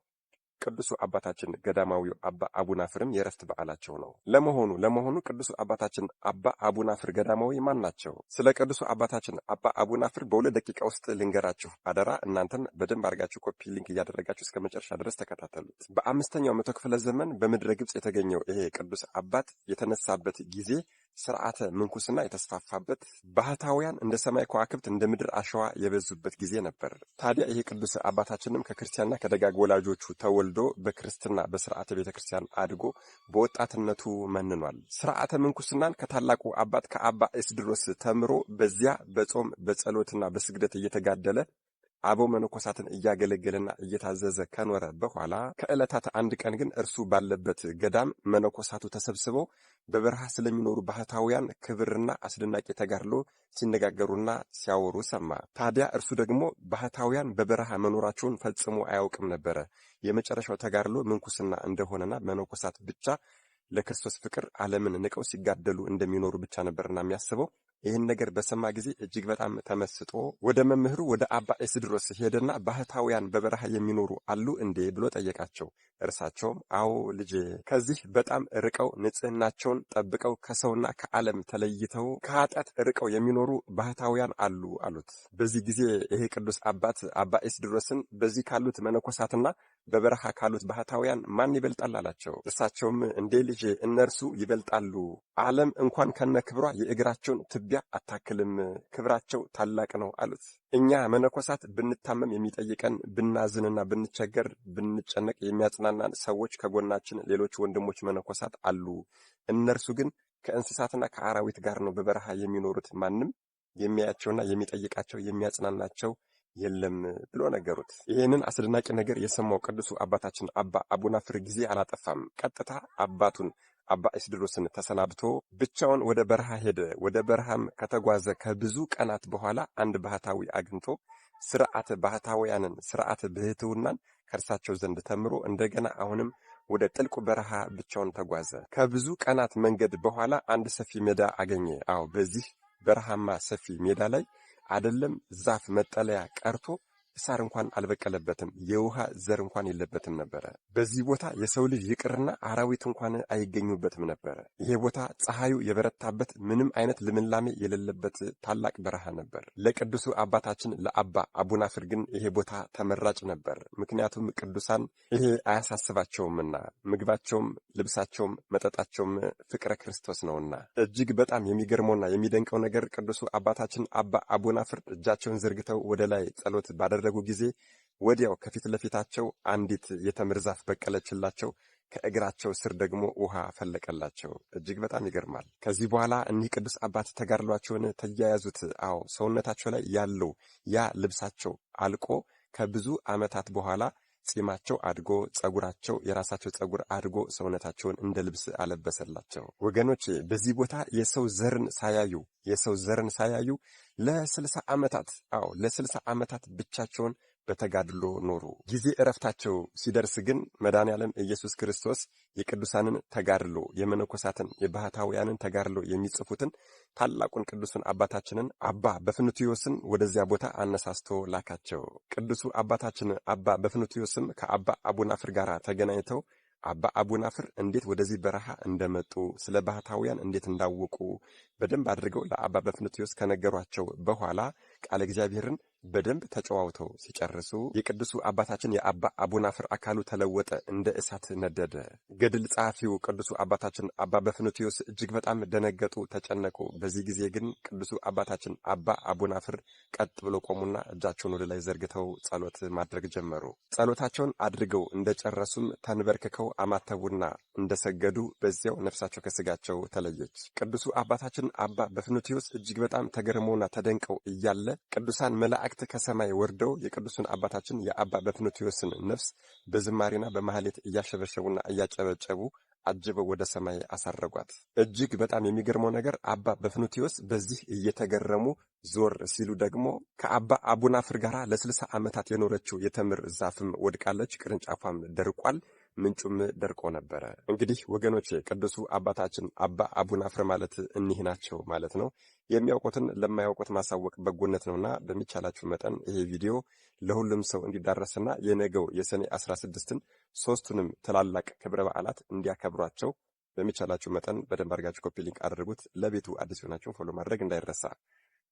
ቅዱሱ አባታችን ገዳማዊው አባ አቡናፍርም የእረፍት በዓላቸው ነው። ለመሆኑ ቅዱሱ አባታችን አባ አቡናፍር ገዳማዊ ማን ናቸው? ስለ ቅዱሱ አባታችን አባ አቡናፍር በሁለት ደቂቃ ውስጥ ልንገራችሁ። አደራ እናንተም በደንብ አድርጋችሁ ኮፒ ሊንክ እያደረጋችሁ እስከ መጨረሻ ድረስ ተከታተሉት። በ5ኛው መቶ ክፍለ ዘመን በምድረ ግብጽ የተገኘው ይሄ ቅዱስ አባት የተነሳበት ጊዜ ስርዓተ ምንኩስና የተስፋፋበት ባህታውያን እንደ ሰማይ ከዋክብት እንደ ምድር አሸዋ የበዙበት ጊዜ ነበር። ታዲያ ይሄ ቅዱስ አባታችንም ከክርስቲያንና ከደጋግ ወላጆቹ ተወልዶ በክርስትና በስርዓተ ቤተክርስቲያን አድጎ በወጣትነቱ መንኗል። ስርዓተ ምንኩስናን ከታላቁ አባት ከአባ ኤስድሮስ ተምሮ በዚያ በጾም በጸሎትና በስግደት እየተጋደለ አበው መነኮሳትን እያገለገለና እየታዘዘ ከኖረ በኋላ ከዕለታት አንድ ቀን ግን እርሱ ባለበት ገዳም መነኮሳቱ ተሰብስበው በበረሃ ስለሚኖሩ ባህታውያን ክብርና አስደናቂ ተጋድሎ ሲነጋገሩና ሲያወሩ ሰማ። ታዲያ እርሱ ደግሞ ባህታውያን በበረሃ መኖራቸውን ፈጽሞ አያውቅም ነበረ። የመጨረሻው ተጋድሎ ምንኩስና እንደሆነና መነኮሳት ብቻ ለክርስቶስ ፍቅር ዓለምን ንቀው ሲጋደሉ እንደሚኖሩ ብቻ ነበርና የሚያስበው። ይህን ነገር በሰማ ጊዜ እጅግ በጣም ተመስጦ ወደ መምህሩ ወደ አባ ኤስድሮስ ሄደና ባህታውያን በበረሃ የሚኖሩ አሉ እንዴ ብሎ ጠየቃቸው። እርሳቸውም አዎ ልጄ፣ ከዚህ በጣም ርቀው ንጽህናቸውን ጠብቀው ከሰውና ከዓለም ተለይተው ከኃጢአት ርቀው የሚኖሩ ባህታውያን አሉ አሉት። በዚህ ጊዜ ይሄ ቅዱስ አባት አባ ኤስድሮስን በዚህ ካሉት መነኮሳትና በበረሃ ካሉት ባህታውያን ማን ይበልጣል አላቸው። እርሳቸውም እንዴ ልጄ፣ እነርሱ ይበልጣሉ። ዓለም እንኳን ከነ ክብሯ የእግራቸውን ትቢያ አታክልም፣ ክብራቸው ታላቅ ነው አሉት። እኛ መነኮሳት ብንታመም የሚጠይቀን፣ ብናዝንና ብንቸገር ብንጨነቅ የሚያጽናናን ሰዎች ከጎናችን ሌሎች ወንድሞች መነኮሳት አሉ። እነርሱ ግን ከእንስሳትና ከአራዊት ጋር ነው በበረሃ የሚኖሩት። ማንም የሚያያቸውና የሚጠይቃቸው የሚያጽናናቸው የለም ብሎ ነገሩት። ይህንን አስደናቂ ነገር የሰማው ቅዱሱ አባታችን አባ አቡናፍር ጊዜ አላጠፋም። ቀጥታ አባቱን አባ ኤስድሮስን ተሰናብቶ ብቻውን ወደ በረሃ ሄደ። ወደ በረሃም ከተጓዘ ከብዙ ቀናት በኋላ አንድ ባህታዊ አግኝቶ ስርዓተ ባህታውያንን ስርዓተ ብሕትውናን ከእርሳቸው ዘንድ ተምሮ እንደገና አሁንም ወደ ጥልቁ በረሃ ብቻውን ተጓዘ። ከብዙ ቀናት መንገድ በኋላ አንድ ሰፊ ሜዳ አገኘ። በዚህ በረሃማ ሰፊ ሜዳ ላይ አይደለም ዛፍ መጠለያ ቀርቶ ሳር እንኳን አልበቀለበትም፣ የውሃ ዘር እንኳን የለበትም ነበረ። በዚህ ቦታ የሰው ልጅ ይቅርና አራዊት እንኳን አይገኙበትም ነበረ። ይሄ ቦታ ፀሐዩ የበረታበት ምንም አይነት ልምላሜ የሌለበት ታላቅ በረሃ ነበር። ለቅዱሱ አባታችን ለአባ አቡናፍር ግን ይሄ ቦታ ተመራጭ ነበር። ምክንያቱም ቅዱሳን ይሄ አያሳስባቸውምና ምግባቸውም ልብሳቸውም መጠጣቸውም ፍቅረ ክርስቶስ ነውና። እጅግ በጣም የሚገርመውና የሚደንቀው ነገር ቅዱሱ አባታችን አባ አቡናፍር እጃቸውን ዘርግተው ወደ ላይ ጸሎት ባደረጉ ጊዜ ወዲያው ከፊት ለፊታቸው አንዲት የተምር ዛፍ በቀለችላቸው። ከእግራቸው ስር ደግሞ ውሃ ፈለቀላቸው። እጅግ በጣም ይገርማል። ከዚህ በኋላ እኒህ ቅዱስ አባት ተጋድሏቸውን ተያያዙት። ሰውነታቸው ላይ ያለው ያ ልብሳቸው አልቆ ከብዙ ዓመታት በኋላ ጺማቸው አድጎ ጸጉራቸው የራሳቸው ጸጉር አድጎ ሰውነታቸውን እንደ ልብስ አለበሰላቸው። ወገኖች በዚህ ቦታ የሰው ዘርን ሳያዩ ለ60 ዓመታት ለ60 ዓመታት ብቻቸውን በተጋድሎ ኖሩ። ጊዜ እረፍታቸው ሲደርስ ግን መድኃኔዓለም ኢየሱስ ክርስቶስ የቅዱሳንን ተጋድሎ የመነኮሳትን የባህታውያንን ተጋድሎ የሚጽፉትን ታላቁን ቅዱሱን አባታችንን አባ በፍኑትዮስን ወደዚያ ቦታ አነሳስቶ ላካቸው። ቅዱሱ አባታችን አባ በፍኑትዮስም ከአባ አቡናፍር ጋር ተገናኝተው አባ አቡናፍር እንዴት ወደዚህ በረሃ እንደመጡ ስለ ባህታውያን እንዴት እንዳወቁ በደንብ አድርገው ለአባ በፍኑትዮስ ከነገሯቸው በኋላ ቃለ እግዚአብሔርን በደንብ ተጨዋውተው ሲጨርሱ የቅዱሱ አባታችን የአባ አቡናፍር አካሉ ተለወጠ፣ እንደ እሳት ነደደ። ገድል ጸሐፊው ቅዱሱ አባታችን አባ በፍኑትዮስ እጅግ በጣም ደነገጡ፣ ተጨነቁ። በዚህ ጊዜ ግን ቅዱሱ አባታችን አባ አቡናፍር ቀጥ ብሎ ቆሙና እጃቸውን ወደ ላይ ዘርግተው ጸሎት ማድረግ ጀመሩ። ጸሎታቸውን አድርገው እንደጨረሱም ተንበርክከው አማተቡና እንደሰገዱ በዚያው ነፍሳቸው ከስጋቸው ተለየች። ቅዱሱ አባታችን አባ በፍኑትዮስ እጅግ በጣም ተገርመውና ተደንቀው እያለ ቅዱሳን መላእክት ከሰማይ ወርደው የቅዱሱን አባታችን የአባ በፍኑትዮስን ነፍስ በዝማሬና በማህሌት እያሸበሸቡና እያጨበጨቡ አጅበው ወደ ሰማይ አሳረጓት። እጅግ በጣም የሚገርመው ነገር አባ በፍኑትዮስ በዚህ እየተገረሙ ዞር ሲሉ ደግሞ ከአባ አቡናፍር ጋር ለ60 ዓመታት የኖረችው የተምር ዛፍም ወድቃለች፣ ቅርንጫፏም ደርቋል፣ ምንጩም ደርቆ ነበረ። እንግዲህ ወገኖች ቅዱሱ አባታችን አባ አቡናፍር ማለት እኒህ ናቸው ማለት ነው። የሚያውቁትን ለማያውቁት ማሳወቅ በጎነት ነውና በሚቻላችሁ መጠን ይሄ ቪዲዮ ለሁሉም ሰው እንዲዳረስና የነገው የሰኔ 16ን ሶስቱንም ትላላቅ ክብረ በዓላት እንዲያከብሯቸው በሚቻላችሁ መጠን በደንብ አድርጋችሁ ኮፒ ሊንክ አድርጉት። ለቤቱ አዲስ የሆናችሁ ፎሎ ማድረግ እንዳይረሳ።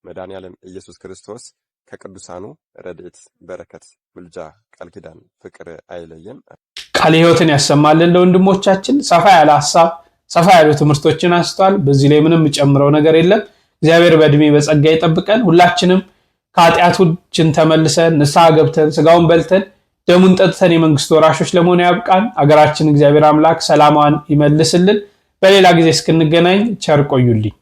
መድኃኔዓለም ኢየሱስ ክርስቶስ ከቅዱሳኑ ረድኤት፣ በረከት፣ ምልጃ፣ ቃል ኪዳን፣ ፍቅር አይለየን። ቃለ ሕይወትን ያሰማልን። ለወንድሞቻችን ሰፋ ያለ ሐሳብ ሰፋ ያሉ ትምህርቶችን አንስቷል። በዚህ ላይ ምንም ጨምረው ነገር የለም። እግዚአብሔር በእድሜ በጸጋ ይጠብቀን። ሁላችንም ከኃጢአታችን ተመልሰን ንስሐ ገብተን ስጋውን በልተን ደሙን ጠጥተን የመንግስቱ ወራሾች ለመሆን ያብቃን። አገራችን እግዚአብሔር አምላክ ሰላሟን ይመልስልን። በሌላ ጊዜ እስክንገናኝ ቸር ቆዩልኝ።